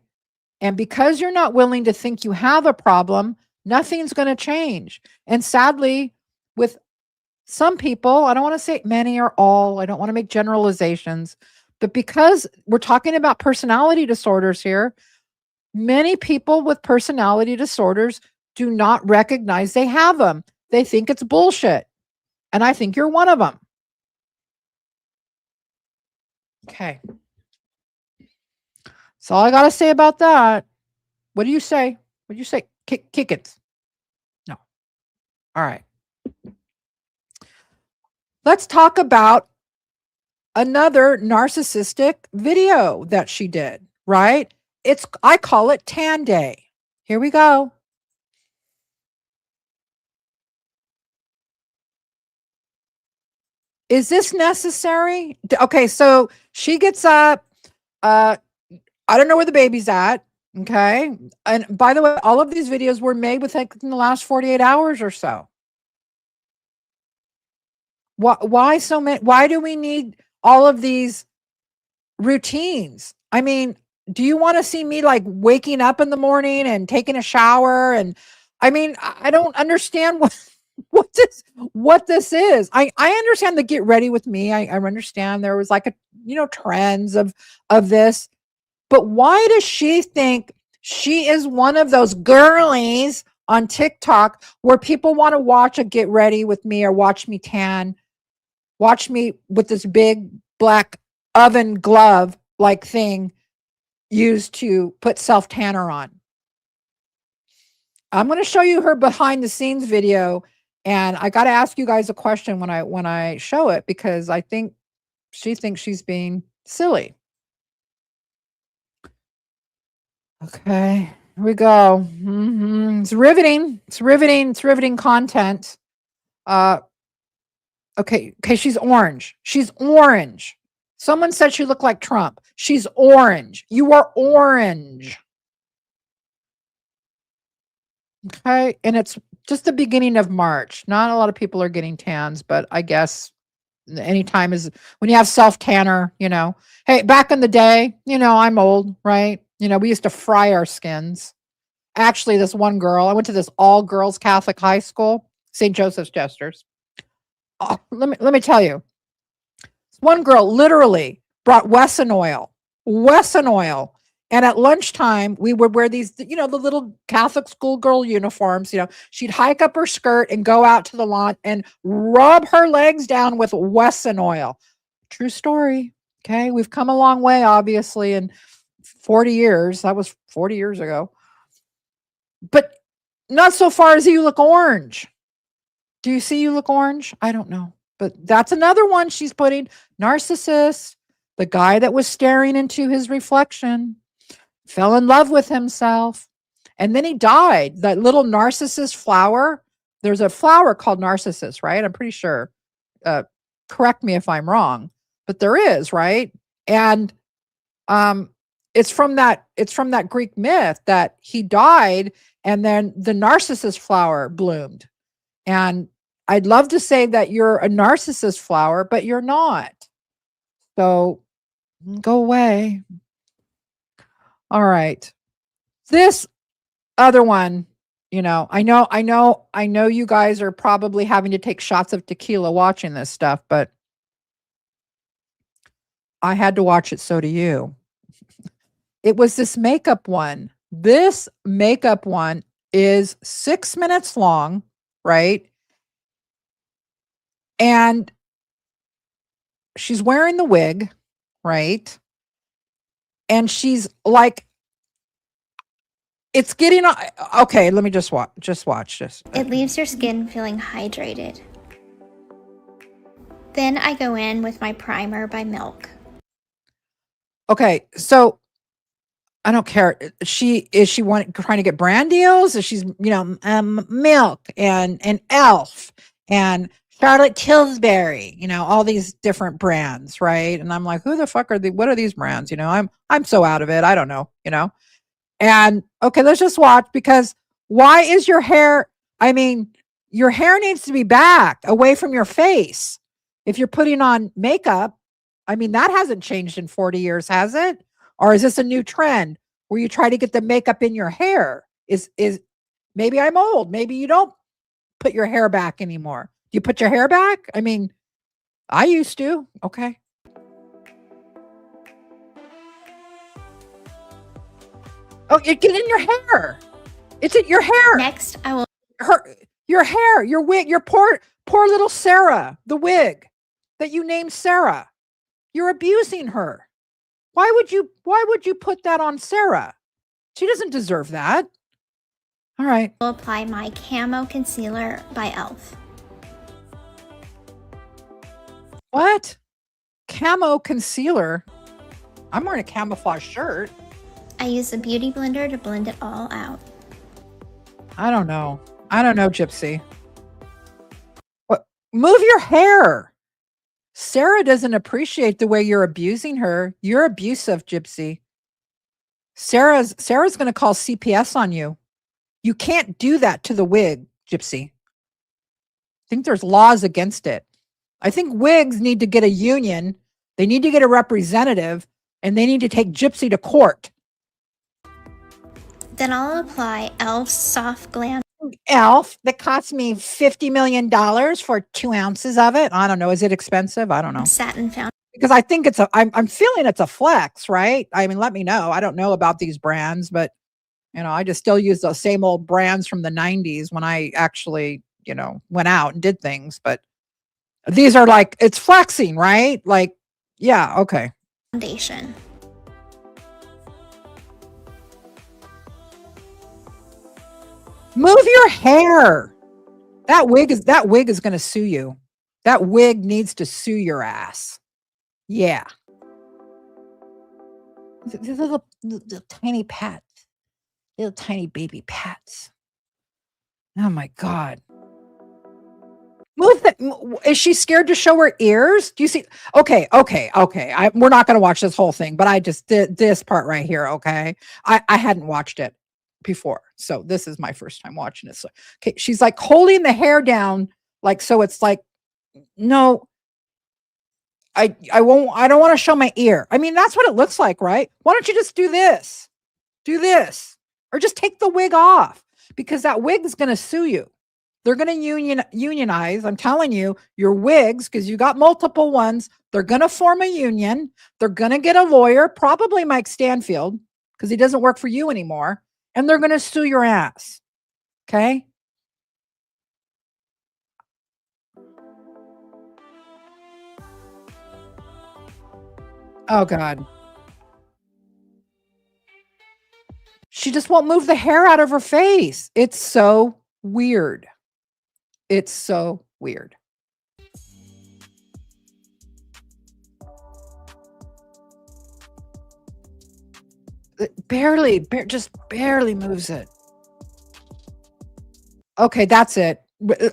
And because you're not willing to think you have a problem, nothing's going to change. And sadly, with some people, I don't want to say many or all, I don't want to make generalizations, but because we're talking about personality disorders here, many people with personality disorders do not recognize they have them. They think it's bullshit. And I think you're one of them. Okay. That's all I got to say about that. What do you say? What do you say? Kick it. No. All right. Let's talk about another narcissistic video that she did, right? I call it Tan Day. Here we go. Is this necessary? Okay, so she gets up. I don't know where the baby's at. Okay. And by the way, all of these videos were made within the last 48 hours or so. Why so many? Why do we need all of these routines? I mean, do you want to see me like waking up in the morning and taking a shower? And I mean, I don't understand what this is. I understand the get ready with me. I understand there was like a, trends of this, but why does she think she is one of those girlies on TikTok where people want to watch a get ready with me or watch me tan, watch me with this big black oven glove like thing used to put self tanner on? I'm going to show you her behind the scenes video, and I got to ask you guys a question when I show it, because I think she thinks she's being silly. Okay, here we go. It's riveting. It's riveting content. Okay, she's orange. She's orange. Someone said she looked like Trump. She's orange. You are orange. Okay, and it's just the beginning of March. Not a lot of people are getting tans, but I guess anytime is when you have self tanner, Hey, back in the day, I'm old, right? We used to fry our skins. Actually, this one girl, I went to this all girls Catholic high school, St. Joseph's Jesters. Oh, let me tell you, one girl literally brought Wesson oil, and at lunchtime we would wear these, the little Catholic schoolgirl uniforms. She'd hike up her skirt and go out to the lawn and rub her legs down with Wesson oil. True story. Okay, we've come a long way, obviously, in 40 years. That was 40 years ago, but not so far as you look orange. Do you see you look orange? I don't know. But that's another one she's putting. Narcissist, the guy that was staring into his reflection, fell in love with himself, and then he died. That little narcissus flower. There's a flower called narcissus, right? I'm pretty sure. Correct me if I'm wrong, but there is, right? And it's from that Greek myth that he died, and then the narcissus flower bloomed. And I'd love to say that you're a narcissist flower, but you're not. So go away. All right. This other one You know, I know you guys are probably having to take shots of tequila watching this stuff, but I had to watch it. So do you. It was this makeup one. This makeup one is 6 minutes long, right? And she's wearing the wig, right? And she's like, it's getting okay. Let me just watch this. It leaves your skin feeling hydrated. Then I go in with my primer by Milk. Okay, so I don't care. Is she trying to get brand deals? Is she's Milk and Elf and Charlotte Tilbury, all these different brands, right? And I'm like, who the fuck are what are these brands? I'm so out of it. I don't know, And okay, let's just watch, because why is your hair? I mean, your hair needs to be back away from your face. If you're putting on makeup, I mean, that hasn't changed in 40 years, has it? Or is this a new trend where you try to get the makeup in your hair? Is maybe I'm old. Maybe you don't put your hair back anymore. Do you put your hair back? I mean, I used to. Okay. Oh, it get in your hair. It's in your hair. Next, I will Your hair, your wig, your poor little Sarah, the wig that you named Sarah. You're abusing her. Why would you put that on Sarah? She doesn't deserve that. All right. apply my Camo Concealer by e.l.f. What? Camo concealer? I'm wearing a camouflage shirt. I use a beauty blender to blend it all out. I don't know, Gypsy. What? Move your hair. Sarah doesn't appreciate the way you're abusing her. You're abusive, Gypsy. Sarah's going to call CPS on you. You can't do that to the wig, Gypsy. I think there's laws against it. I think wigs need to get a union. They need to get a representative, and they need to take Gypsy to court. Then I'll apply e.l.f.'s Soft Glam e.l.f. that cost me $50 million for 2 ounces of it. I don't know. Is it expensive? I don't know. Satin Foundation. Because I think I'm feeling it's a flex, right? I mean, let me know. I don't know about these brands, but I just still use the same old brands from the 90s when I actually, went out and did things. But these are like, it's flexing, right? Like, yeah, okay. Foundation. Move your hair. That wig is going to sue you. That wig needs to sue your ass. Yeah. These little tiny pats. Little tiny baby pats. Oh my God. Move that. Is she scared to show her ears? Do you see? Okay. We're not going to watch this whole thing, but I just did this part right here. Okay. I hadn't watched it before. So this is my first time watching it. So, okay. She's like holding the hair down. Like, so it's like, no, I don't want to show my ear. I mean, that's what it looks like, right? Why don't you just do this, or just take the wig off, because that wig is going to sue you. They're going to unionize. I'm telling you, your wigs, because you got multiple ones, they're going to form a union. They're going to get a lawyer, probably Mike Stanfield, because he doesn't work for you anymore. And they're going to sue your ass. Okay. Oh God. She just won't move the hair out of her face. It's so weird. It's so weird. It just barely moves it. Okay, that's it.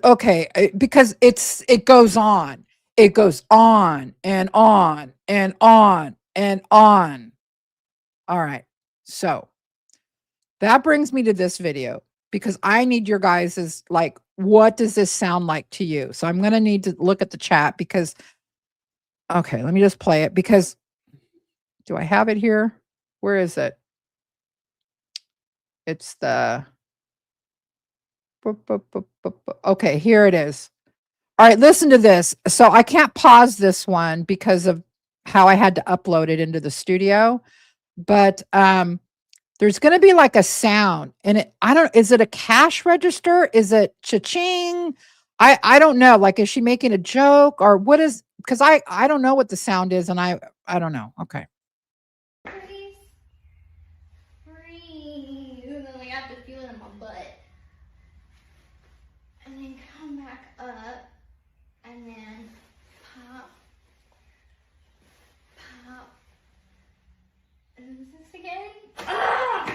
Okay, because it goes on. It goes on and on and on and on. All right. So that brings me to this video, because I need your guys's, like, what does this sound like to you? So I'm going to need to look at the chat, because, okay, let me just play it, because do I have it here? Where is it? It's the, Okay, here it is. All right, listen to this. So I can't pause this one because of how I had to upload it into the studio, but there's going to be like a sound, and is it a cash register? Is it cha-ching? I don't know. Like, is she making a joke or what is, because I don't know what the sound is, and I don't know. Okay. Breathe. And then like I have to feel it in my butt. And then come back up. And then pop. Pop. And then this again. Ah!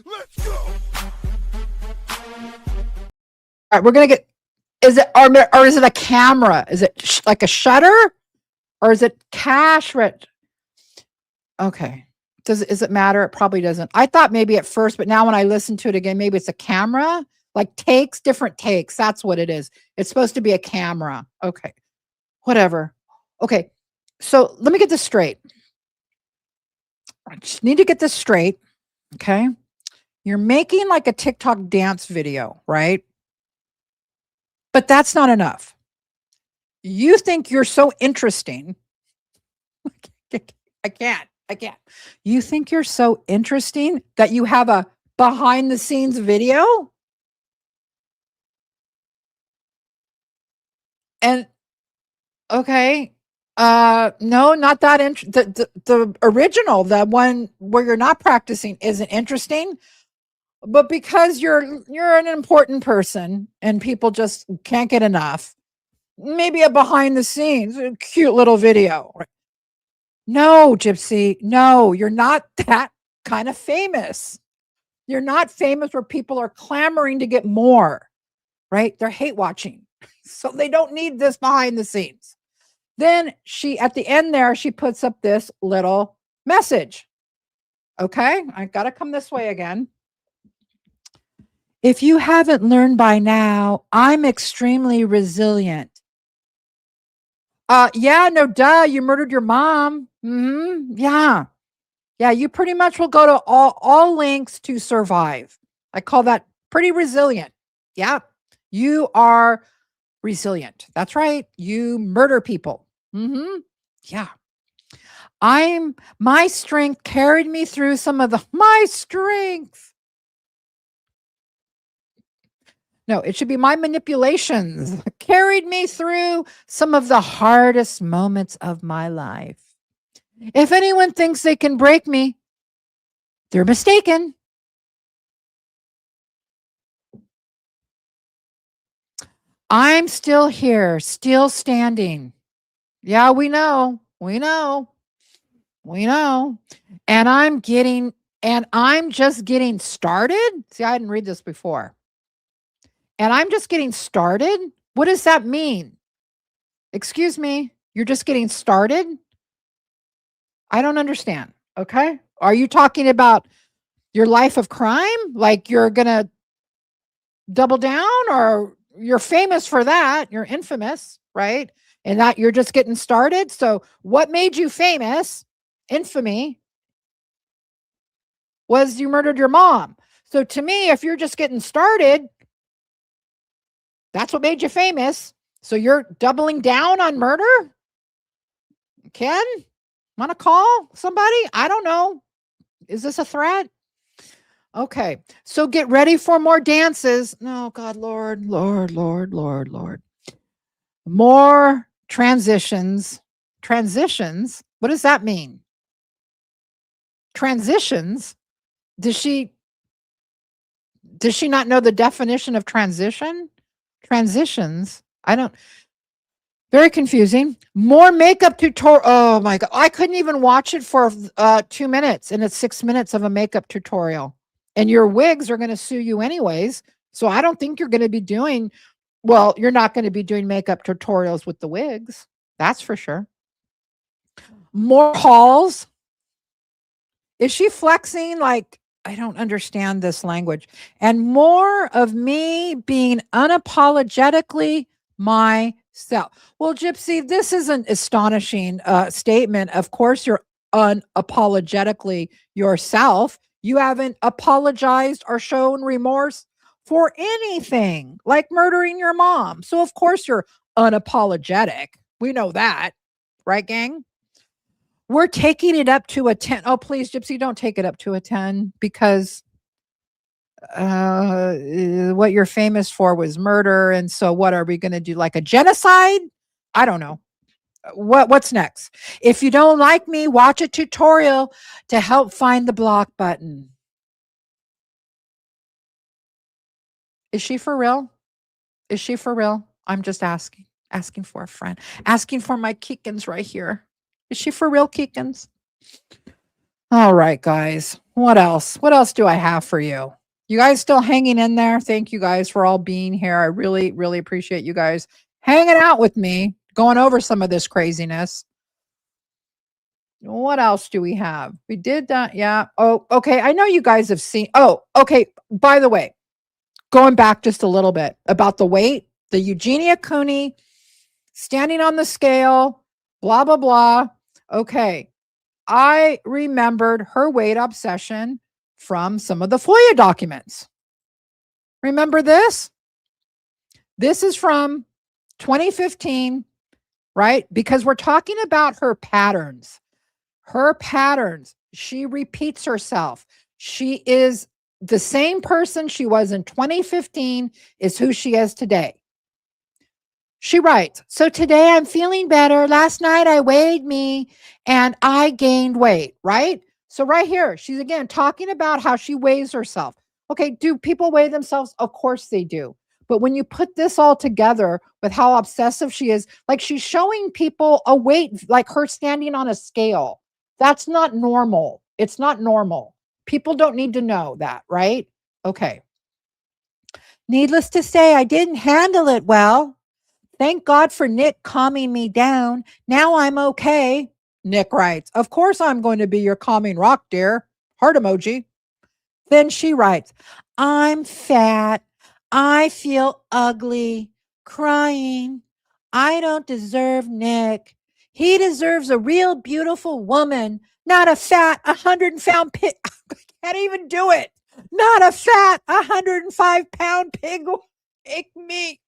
Let's go. All right, we're going to get, is it, or is it a camera? Is it like a shutter or is it cash? Okay. Is it matter? It probably doesn't. I thought maybe at first, but now when I listen to it again, maybe it's a camera, like different takes. That's what it is. It's supposed to be a camera. Okay. Whatever. Okay. So let me get this straight. I just need to get this straight. Okay. You're making like a TikTok dance video, right? But that's not enough. You think you're so interesting. I can't. You think you're so interesting that you have a behind the scenes video? And okay. No, not that the original, the one where you're not practicing isn't interesting. But because you're an important person and people just can't get enough, maybe a behind the scenes, a cute little video. No, Gypsy, no, you're not that kind of famous. You're not famous where people are clamoring to get more, right? They're hate watching. So they don't need this behind the scenes. Then at the end there, she puts up this little message. Okay, I got to come this way again. If you haven't learned by now, I'm extremely resilient. Yeah, no, duh, you murdered your mom. Yeah. Yeah, you pretty much will go to all links to survive. I call that pretty resilient. Yeah, you are resilient. That's right. You murder people. Yeah. My strength carried me through my strength. No, it should be my manipulations carried me through some of the hardest moments of my life. If anyone thinks they can break me, they're mistaken. I'm still here, still standing. Yeah, we know. And I'm just getting started. See, I didn't read this before. And I'm just getting started? What does that mean? Excuse me, you're just getting started? I don't understand. Okay. Are you talking about your life of crime? Like you're going to double down, or you're famous for that? You're infamous, right? And that you're just getting started. So what made you famous? Infamy was you murdered your mom. So to me, if you're just getting started, that's what made you famous. So you're doubling down on murder? Ken, want to call somebody? I don't know. Is this a threat? Okay. So get ready for more dances. No, God, Lord. More transitions. Transitions? What does that mean? Transitions? Does she not know the definition of transition? Transitions. Very confusing. More makeup tutorial. Oh my God. I couldn't even watch it for 2 minutes, and it's 6 minutes of a makeup tutorial. And your wigs are going to sue you anyways. So I don't think you're going to be doing, you're not going to be doing makeup tutorials with the wigs. That's for sure. More hauls. Is she flexing like, I don't understand this language. And more of me being unapologetically myself. Well, Gypsy, this is an astonishing statement. Of course, you're unapologetically yourself. You haven't apologized or shown remorse for anything like murdering your mom. So, of course, you're unapologetic. We know that, right, gang? We're taking it up to a 10. Oh, please, Gypsy, don't take it up to a 10 because what you're famous for was murder. And so what are we going to do? Like a genocide? I don't know. What's next? If you don't like me, watch a tutorial to help find the block button. Is she for real? Is she for real? I'm just asking for a friend, asking for my Kikins right here. Is she for real, Kikins? All right, guys. What else? What else do I have for you? You guys still hanging in there? Thank you guys for all being here. I really, really appreciate you guys hanging out with me, going over some of this craziness. What else do we have? We did that. Yeah. Oh, okay. I know you guys have seen. Oh, okay. By the way, going back just a little bit about the weight, the Eugenia Cooney standing on the scale, blah, blah, blah. Okay. I remembered her weight obsession from some of the FOIA documents. Remember this? This is from 2015, right? Because we're talking about her patterns. Her patterns. She repeats herself. She is the same person she was in 2015 is who she is today. She writes, so today I'm feeling better. Last night I weighed me and I gained weight, right? So right here, she's again talking about how she weighs herself. Okay, do people weigh themselves? Of course they do. But when you put this all together with how obsessive she is, like she's showing people a weight, like her standing on a scale. That's not normal. It's not normal. People don't need to know that, right? Okay. Needless to say, I didn't handle it well. Thank God for Nick calming me down. Now I'm okay. Nick writes, of course I'm going to be your calming rock, dear. Heart emoji. Then she writes, I'm fat. I feel ugly. Crying. I don't deserve Nick. He deserves a real beautiful woman, not a fat 100-pound pig. I can't even do it. Not a fat 105-pound pig like me.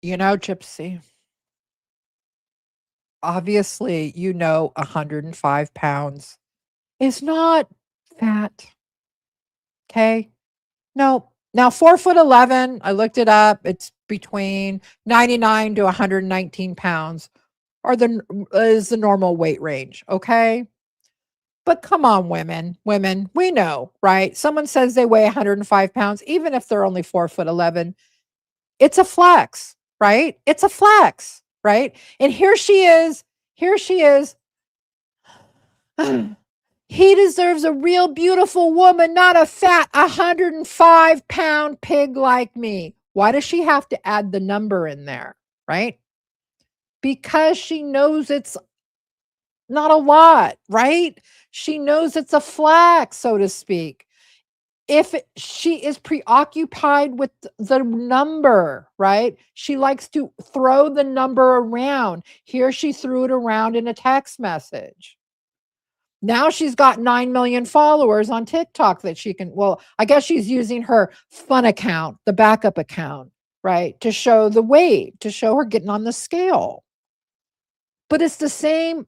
You know, Gypsy, obviously, 105 pounds is not fat. Okay. No. Now, 4'11", I looked it up. It's between 99 to 119 pounds is the normal weight range. Okay. But come on, women, we know, right? Someone says they weigh 105 pounds, even if they're only 4'11". It's a flex, right? It's a flex, right? And here she is. He deserves a real beautiful woman, not a fat 105-pound pig like me. Why does she have to add the number in there, right? Because she knows it's not a lot, right? She knows it's a flex, so to speak. If she is preoccupied with the number, right? She likes to throw the number around. Here she threw it around in a text message. Now she's got 9 million followers on TikTok that she can, well, I guess she's using her fun account, the backup account, right? To show the weight, to show her getting on the scale. But it is the same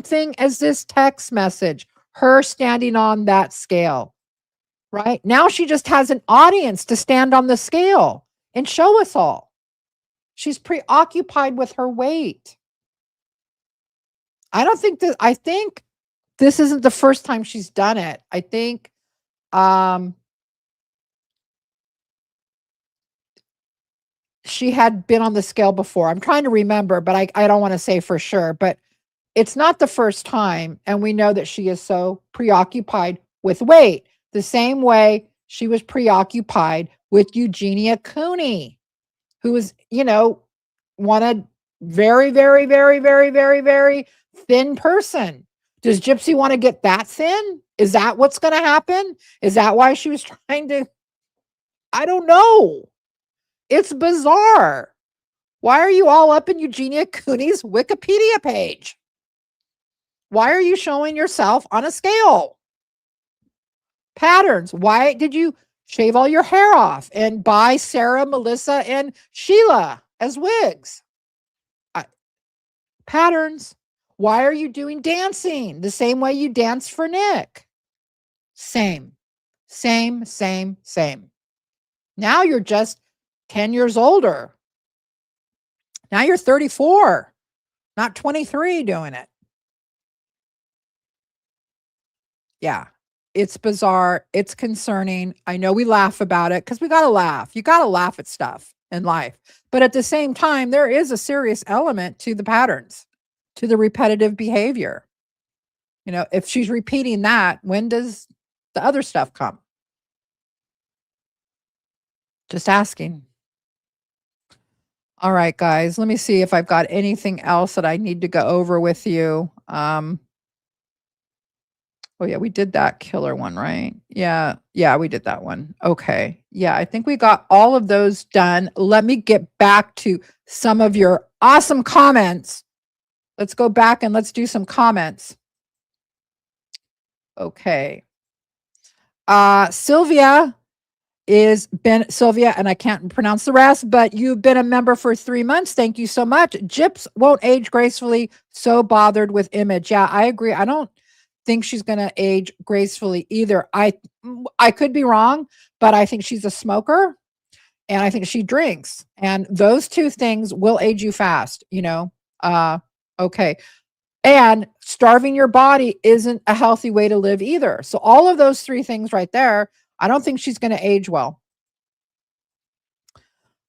thing as this text message, her standing on that scale. Right? Now she just has an audience to stand on the scale and show us all. She's preoccupied with her weight. I think this isn't the first time she's done it. I think she had been on the scale before. I'm trying to remember, but I don't want to say for sure, but it's not the first time. And we know that she is so preoccupied with weight. The same way she was preoccupied with Eugenia Cooney, who was, wanted very, very, very, very, very, very thin person. Does Gypsy want to get that thin? Is that what's going to happen? Is that why she was trying to? I don't know. It's bizarre. Why are you all up in Eugenia Cooney's Wikipedia page? Why are you showing yourself on a scale? Patterns. Why did you shave all your hair off and buy Sarah, Melissa, and Sheila as wigs? Patterns. Why are you doing dancing the same way you dance for Nick? Same. Now you're just 10 years older. Now you're 34, not 23 doing it. Yeah, it's bizarre. It's concerning. I know we laugh about it because we got to laugh. You got to laugh at stuff in life. But at the same time, there is a serious element to the patterns, to the repetitive behavior. You know, if she's repeating that, when does the other stuff come? Just asking. All right, guys, let me see if I've got anything else that I need to go over with you. Oh yeah, we did that killer one, right? Yeah, we did that one. Okay. Yeah, I think we got all of those done. Let me get back to some of your awesome comments. Let's go back and let's do some comments. Okay. Sylvia, and I can't pronounce the rest, but you've been a member for 3 months. Thank you so much. Gyps won't age gracefully. So bothered with image. Yeah, I agree. I don't think she's going to age gracefully either. I could be wrong, but I think she's a smoker and I think she drinks, and those two things will age you fast, you know? Okay. And starving your body isn't a healthy way to live either. So all of those three things right there, I don't think she's going to age well.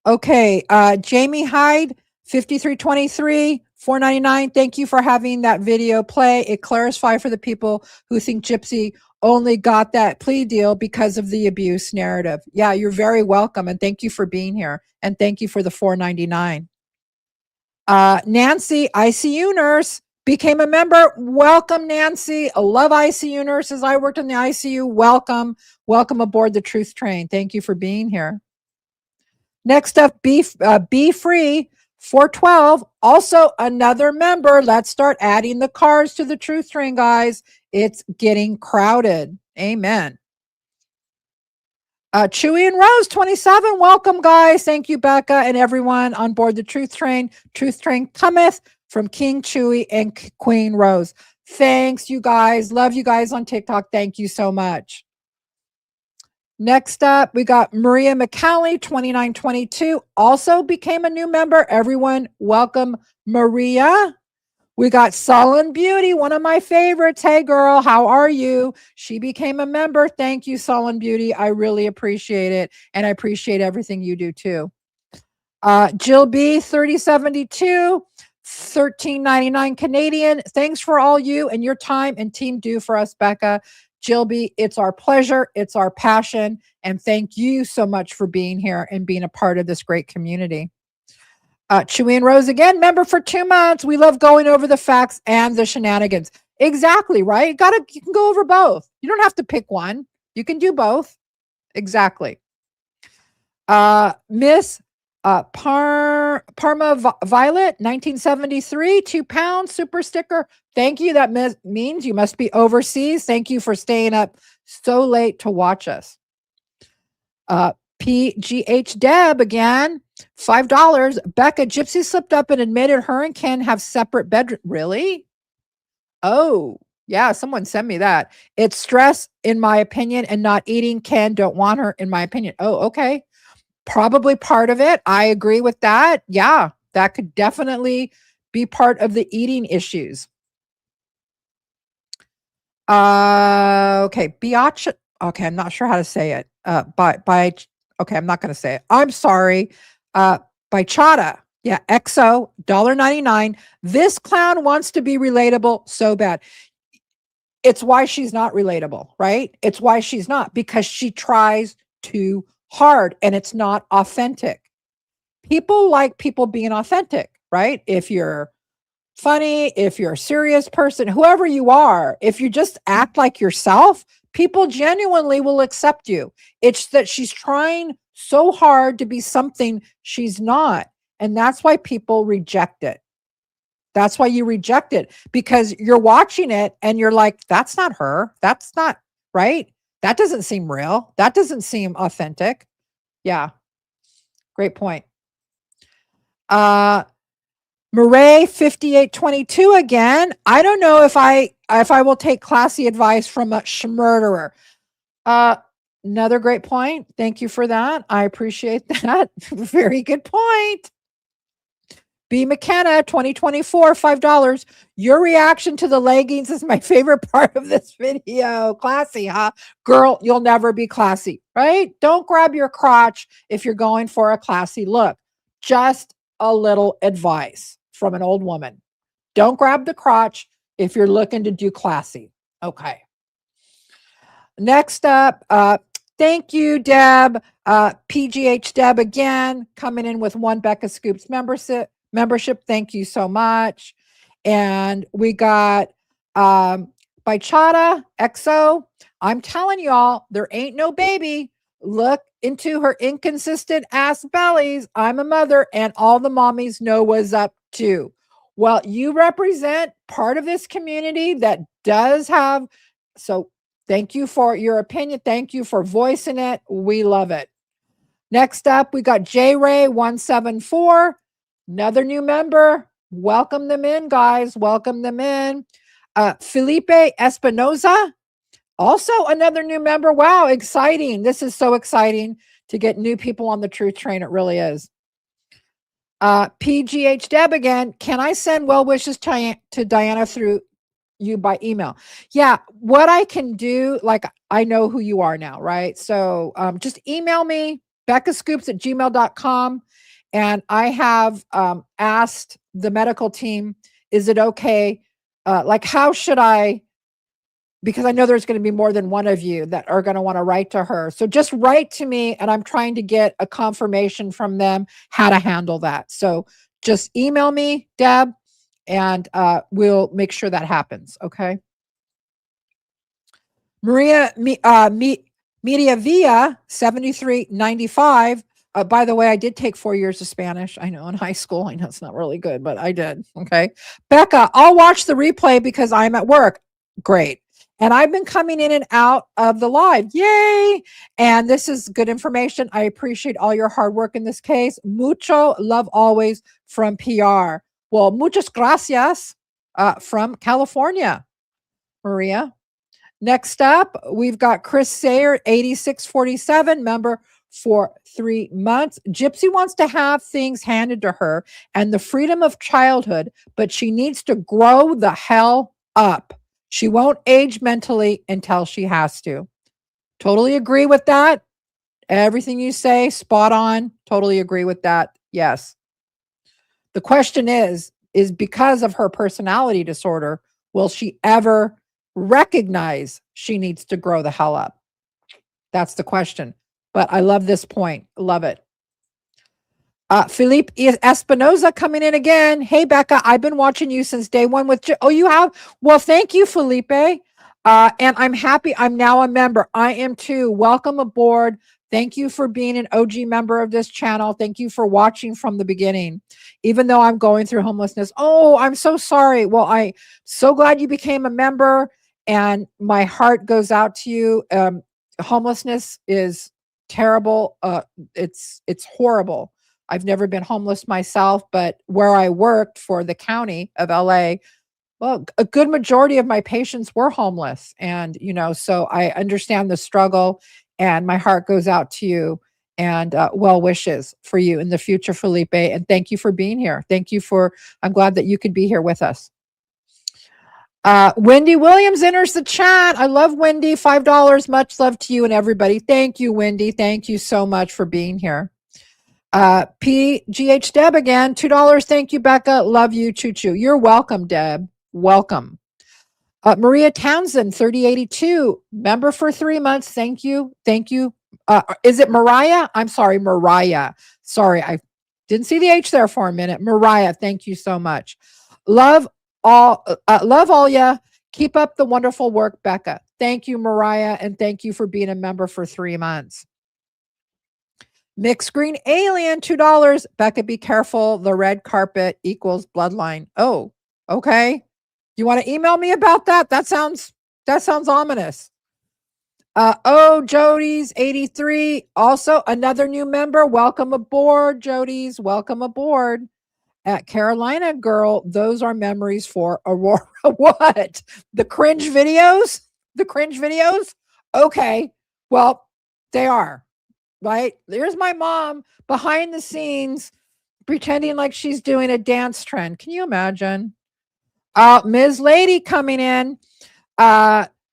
Okay. Jamie Hyde, 5323, $4.99. Thank you for having that video play. It clarifies for the people who think Gypsy only got that plea deal because of the abuse narrative. Yeah, you're very welcome. And thank you for being here. And thank you for the $4.99. Nancy, ICU nurse, became a member. Welcome, Nancy. I love ICU nurses. I worked in the ICU. Welcome. Welcome aboard the Truth Train. Thank you for being here. Next up, Be Free, 412, also another member. Let's start adding the cars to the Truth Train, guys. It's getting crowded. Amen. Chewy and Rose, 27. Welcome, guys. Thank you, Becca, and everyone on board the Truth Train. Truth Train cometh from King Chewy and Queen Rose. Thanks, you guys. Love you guys on TikTok. Thank you so much. Next up, we got Maria McCalley, 2922, also became a new member. Everyone, welcome, Maria. We got Sullen Beauty, one of my favorites. Hey, girl, how are you? She became a member. Thank you, Sullen Beauty. I really appreciate it, and I appreciate everything you do, too. Jill B, 3072, $13.99 Canadian. Thanks for all you and your time and team do for us, Becca. Jill B, it's our pleasure. It's our passion. And thank you so much for being here and being a part of this great community. Chewy and Rose again, member for 2 months. We love going over the facts and the shenanigans. Exactly, right? You can go over both. You don't have to pick one. You can do both. Exactly. Miss Parma Violet, 1973, £2 super sticker. Thank you. That means you must be overseas. Thank you for staying up so late to watch us. PGH Deb again, $5. Becca, Gypsy slipped up and admitted her and Ken have separate bedrooms. Really? Oh, yeah. Someone sent me that. It's stress, in my opinion, and not eating. Ken don't want her, in my opinion. Oh, okay. Probably part of it. I agree with that. Yeah, that could definitely be part of the eating issues. Okay, Biatch. Okay, I'm not sure how to say it. Okay, I'm not going to say it. I'm sorry. By Chata. Yeah, XO, $1.99. This clown wants to be relatable so bad. It's why she's not relatable, right? It's why she's not, because she tries too hard and it's not authentic. People like people being authentic, right? If you're funny, if you're a serious person, whoever you are, if you just act like yourself, people genuinely will accept you. It's that she's trying so hard to be something she's not. And that's why people reject it. That's why you reject it, because you're watching it and you're like, that's not her. That's not right. That doesn't seem real. That doesn't seem authentic. Yeah. Great point. Murray 5822 again. I don't know if I will take classy advice from a schmurderer. Another great point. Thank you for that. I appreciate that. Very good point. B. McKenna, 2024, $5. Your reaction to the leggings is my favorite part of this video. Classy, huh? Girl, you'll never be classy, right? Don't grab your crotch if you're going for a classy look. Just a little advice from an old woman. Don't grab the crotch if you're looking to do classy. Okay. Next up, thank you, Deb. PGH Deb again, coming in with one Becca Scoops membership. Thank you so much. And we got Bichata XO. I'm telling y'all, there ain't no baby. Look into her inconsistent ass bellies. I'm a mother, and all the mommies know what's up too. Well, you represent part of this community that does have. So thank you for your opinion. Thank you for voicing it. We love it. Next up, we got J Ray 174. Another new member. Welcome them in, guys. Welcome them in. Felipe Espinoza, also another new member. Wow, exciting. This is so exciting to get new people on the truth train. It really is. PGH Deb again. Can I send well wishes to Diana through you by email? Yeah, what I can do, like, I know who you are now, right? So just email me, beccascoops@gmail.com. And I have asked the medical team, is it okay? Like, how should I? Because I know there's going to be more than one of you that are going to want to write to her. So just write to me, and I'm trying to get a confirmation from them how to handle that. So just email me, Deb, and we'll make sure that happens. Okay. Maria Media Via 7395. By the way, I did take 4 years of Spanish. I know in high school. I know it's not really good, but I did. Okay. Becca, I'll watch the replay because I'm at work. Great. And I've been coming in and out of the live. Yay. And this is good information. I appreciate all your hard work in this case. Mucho love always from PR. Well, muchas gracias from California, Maria. Next up, we've got Chris Sayer, 8647, member for 3 months. Gypsy wants to have things handed to her and the freedom of childhood, but she needs to grow the hell up. She won't age mentally until she has to. Totally agree with that. Everything you say, spot on. Totally agree with that. Yes. The question is because of her personality disorder, will she ever recognize she needs to grow the hell up? That's the question. But I love this point. Love it. Felipe Espinoza coming in again. Hey, Becca, I've been watching you since day one with oh, you have? Well, thank you, Felipe. And I'm happy I'm now a member. I am too. Welcome aboard. Thank you for being an OG member of this channel. Thank you for watching from the beginning, even though I'm going through homelessness. Oh, I'm so sorry. Well, I'm so glad you became a member, and my heart goes out to you. Homelessness is terrible. It's horrible. I've never been homeless myself, but where I worked for the county of LA, well, a good majority of my patients were homeless. And, so I understand the struggle, and my heart goes out to you, and well wishes for you in the future, Felipe. And thank you for being here. I'm glad that you could be here with us. Wendy Williams enters the chat. I love Wendy. $5. Much love to you and everybody. Thank you, Wendy. Thank you so much for being here. PGH Deb again, $2. Thank you, Becca. Love you. Choo choo. You're welcome, Deb. Welcome. Maria Townsend, 3082, member for 3 months. Thank you. Thank you. Is it Mariah? I'm sorry, Mariah. Sorry, I didn't see the H there for a minute. Mariah, thank you so much. love all ya. Keep up the wonderful work, Becca. Thank you, Mariah, and thank you for being a member for 3 months. Mixed Green Alien, $2. Becca, be careful. The red carpet equals bloodline. Oh, okay. You want to email me about that? That sounds ominous. Jody's 83. Also another new member. Welcome aboard, Jody's. Welcome aboard. At Carolina Girl, those are memories for Aurora. What? The cringe videos? The cringe videos? Okay. Well, they are, right? There's my mom behind the scenes pretending like she's doing a dance trend. Can you imagine? Ms. Lady coming in.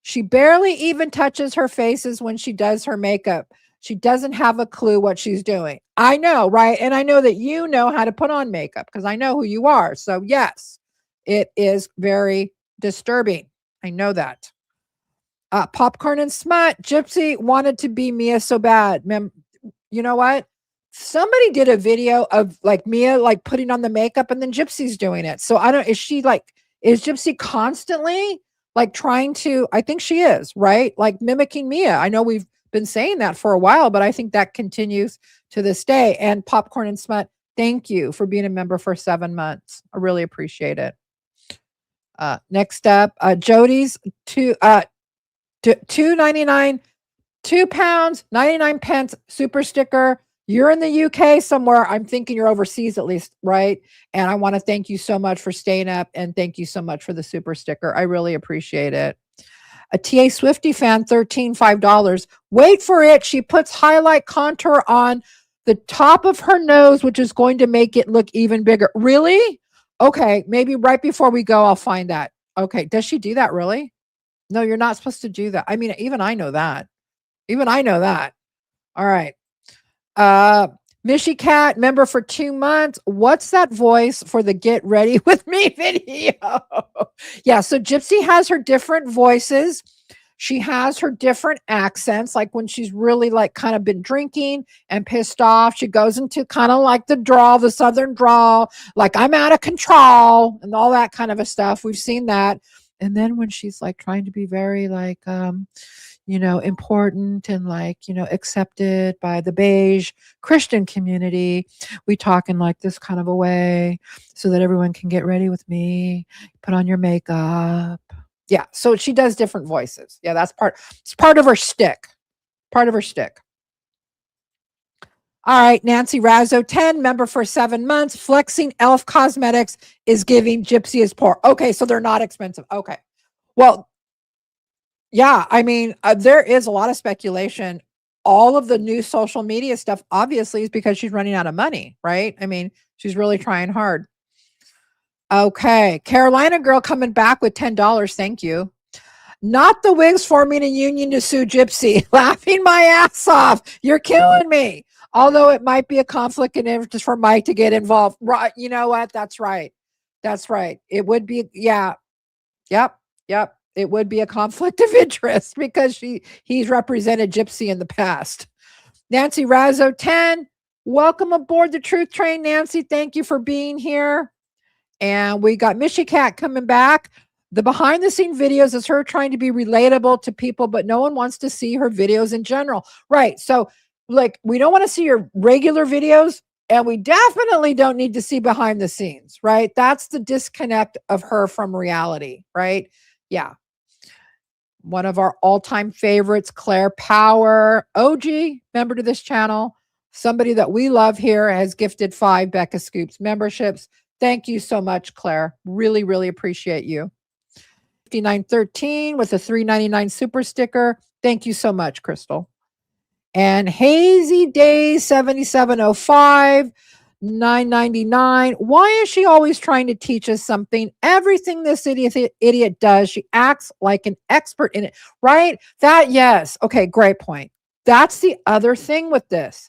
She barely even touches her faces when she does her makeup. She doesn't have a clue what she's doing. I know, right? And I know that you know how to put on makeup because I know who you are. So yes, it is very disturbing. I know that. Popcorn and Smut. Gypsy wanted to be Mia so bad. You know what? Somebody did a video of like Mia like putting on the makeup and then Gypsy's doing it. So I don't, is Gypsy constantly like trying to, I think she is, right? Like mimicking Mia. I know we've been saying that for a while, but I think that continues to this day. And Popcorn and Smut, thank you for being a member for 7 months. I really appreciate it. Next up, Jody's $2.99, £2.99 super sticker. You're in the UK somewhere. I'm thinking you're overseas at least, right? And I want to thank you so much for staying up and thank you so much for the super sticker. I really appreciate it. A TA Swifty fan, $5. Wait for it. She puts highlight contour on the top of her nose, which is going to make it look even bigger. Really? Okay. Maybe right before we go, I'll find that. Okay. Does she do that really? No, you're not supposed to do that. I mean, even I know that. All right. Mishy Cat, member for 2 months. What's that voice for the Get Ready With Me video? Yeah, so Gypsy has her different voices. She has her different accents. Like when she's really like kind of been drinking and pissed off, she goes into kind of like the drawl, the Southern drawl, like I'm out of control and all that kind of a stuff. We've seen that. And then when she's like trying to be very like, important and like, accepted by the beige Christian community, we talk in like this kind of a way so that everyone can get ready with me, put on your makeup. Yeah. So she does different voices. Yeah. It's part of her shtick. All right. Nancy Razzo, 10, member for 7 months. Flexing Elf Cosmetics is giving Gypsy is poor. Okay. So they're not expensive. Okay. Well, yeah, I mean, there is a lot of speculation. All of the new social media stuff, obviously, is because she's running out of money, right? I mean, she's really trying hard. Okay. Carolina Girl coming back with $10. Thank you. Not the wigs forming a union to sue Gypsy. Laughing my ass off. You're killing me. Although it might be a conflict of interest for Mike to get involved. Right. You know what? That's right. It would be. Yeah. Yep. It would be a conflict of interest because he's represented Gypsy in the past. Nancy Razzo, 10. Welcome aboard the Truth Train, Nancy. Thank you for being here. And we got Mishy Cat coming back. The behind the scene videos is her trying to be relatable to people, but no one wants to see her videos in general. Right. So like, we don't want to see your regular videos and we definitely don't need to see behind the scenes, right? That's the disconnect of her from reality, right? Yeah. One of our all-time favorites, Claire Power, OG member to this channel. Somebody that we love here has gifted 5 Becca Scoops memberships. Thank you so much, Claire. Really, really appreciate you. 5913 with a $3.99 super sticker. Thank you so much, Crystal. And Hazy Day 7705, $9.99. Why is she always trying to teach us something? Everything this idiot does, she acts like an expert in it, right? Yes. Okay, great point. That's the other thing with this.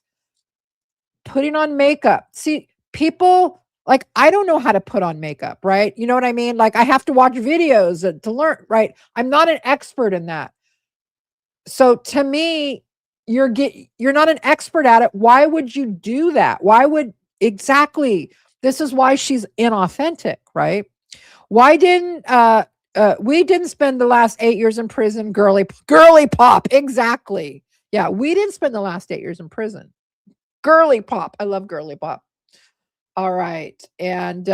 Putting on makeup. See, people, like, I don't know how to put on makeup, right? You know what I mean? Like, I have to watch videos to learn, right? I'm not an expert in that. So to me, you're not an expert at it. Why would you do that? Exactly. This is why she's inauthentic, right? Why didn't we didn't spend the last 8 years in prison? Girly pop. Exactly. Yeah, we didn't spend the last 8 years in prison. Girly pop. I love girly pop. All right. And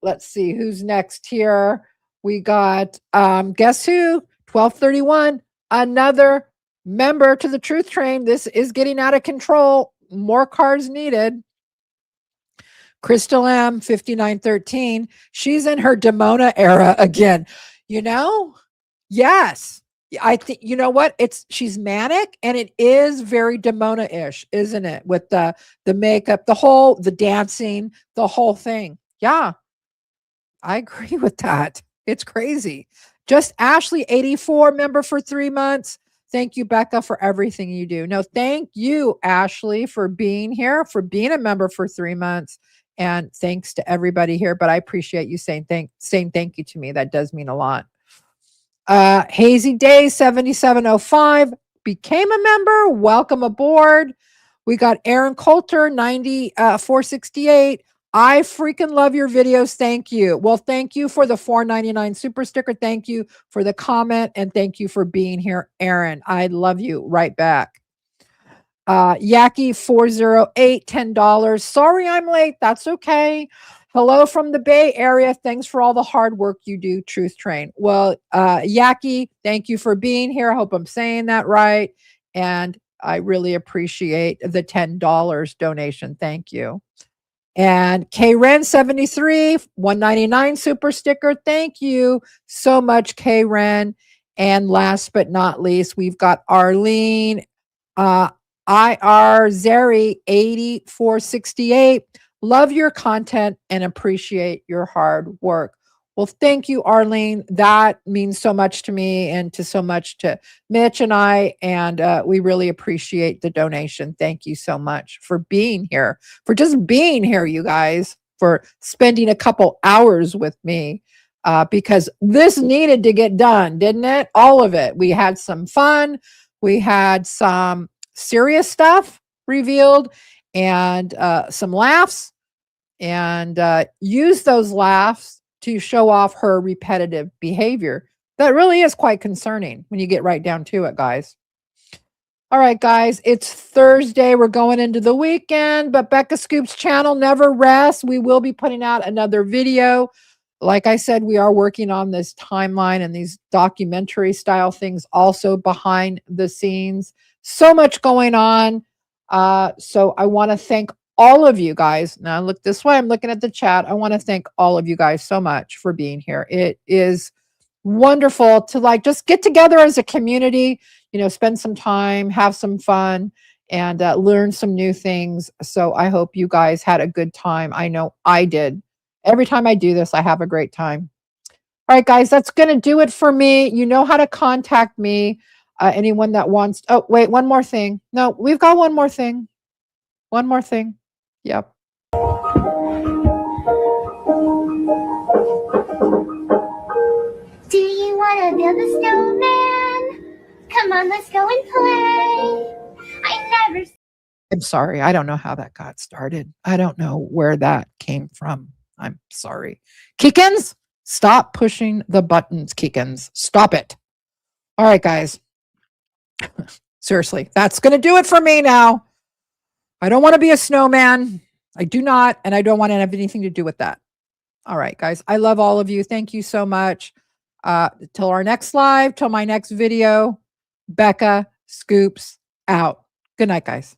let's see who's next here. We got guess who? 1231. Another member to the truth train. This is getting out of control. More cards needed. Crystal M 5913. She's in her Demona era again. You know? Yes. I think you know what? She's manic and it is very Demona-ish, isn't it? With the makeup, the dancing, the whole thing. Yeah. I agree with that. It's crazy. Just Ashley 84 member for 3 months. Thank you, Becca, for everything you do. No, thank you, Ashley, for being here, for being a member for 3 months. And thanks to everybody here. But I appreciate you saying thank you to me. That does mean a lot. Hazy Day 7705 became a member. Welcome aboard. We got Aaron Coulter 468. I freaking love your videos. Thank you. Well, thank you for the $4.99 super sticker. Thank you for the comment and thank you for being here, Aaron. I love you right back. Yaki 408 $10. Sorry I'm late. That's okay. Hello from the Bay Area. Thanks for all the hard work you do, Truth Train. Well, Yaki, thank you for being here. I hope I'm saying that right. And I really appreciate the $10 donation. Thank you. And K-Ren 73, $1.99 super sticker. Thank you so much, K-Ren. And last but not least, we've got Arlene, IR Zeri 8468. Love your content and appreciate your hard work. Well, thank you, Arlene. That means so much to me and to so much to Mitch and I. And we really appreciate the donation. Thank you so much for being here, for just being here, you guys, for spending a couple hours with me because this needed to get done, didn't it? All of it. We had some fun. We had some serious stuff revealed and some laughs and use those laughs to show off her repetitive behavior. That really is quite concerning when you get right down to it, guys. All right, guys, it's Thursday. We're going into the weekend, but Becca Scoops channel never rests. We will be putting out another video. Like I said, we are working on this timeline and these documentary style things also behind the scenes. So much going on. So I want to thank all of you guys. Now look this way. I'm looking at the chat. I want to thank all of you guys so much for being here. It is wonderful to just get together as a community, spend some time, have some fun, and learn some new things. So I hope you guys had a good time. I know I did. Every time I do this, I have a great time. All right, guys, that's going to do it for me. You know how to contact me. Anyone that wants, oh, wait, one more thing. No, we've got one more thing. One more thing. Yep. Do you want to build a snowman? Come on, let's go and play. I'm sorry. I don't know how that got started. I don't know where that came from. I'm sorry. Kikens, stop pushing the buttons, Kikens. Stop it. All right, guys. Seriously, that's going to do it for me now. I don't want to be a snowman. I do not, and I don't want to have anything to do with that. All right, guys. I love all of you. Thank you so much. Till our next live, till my next video, Becca Scoops out. Good night, guys.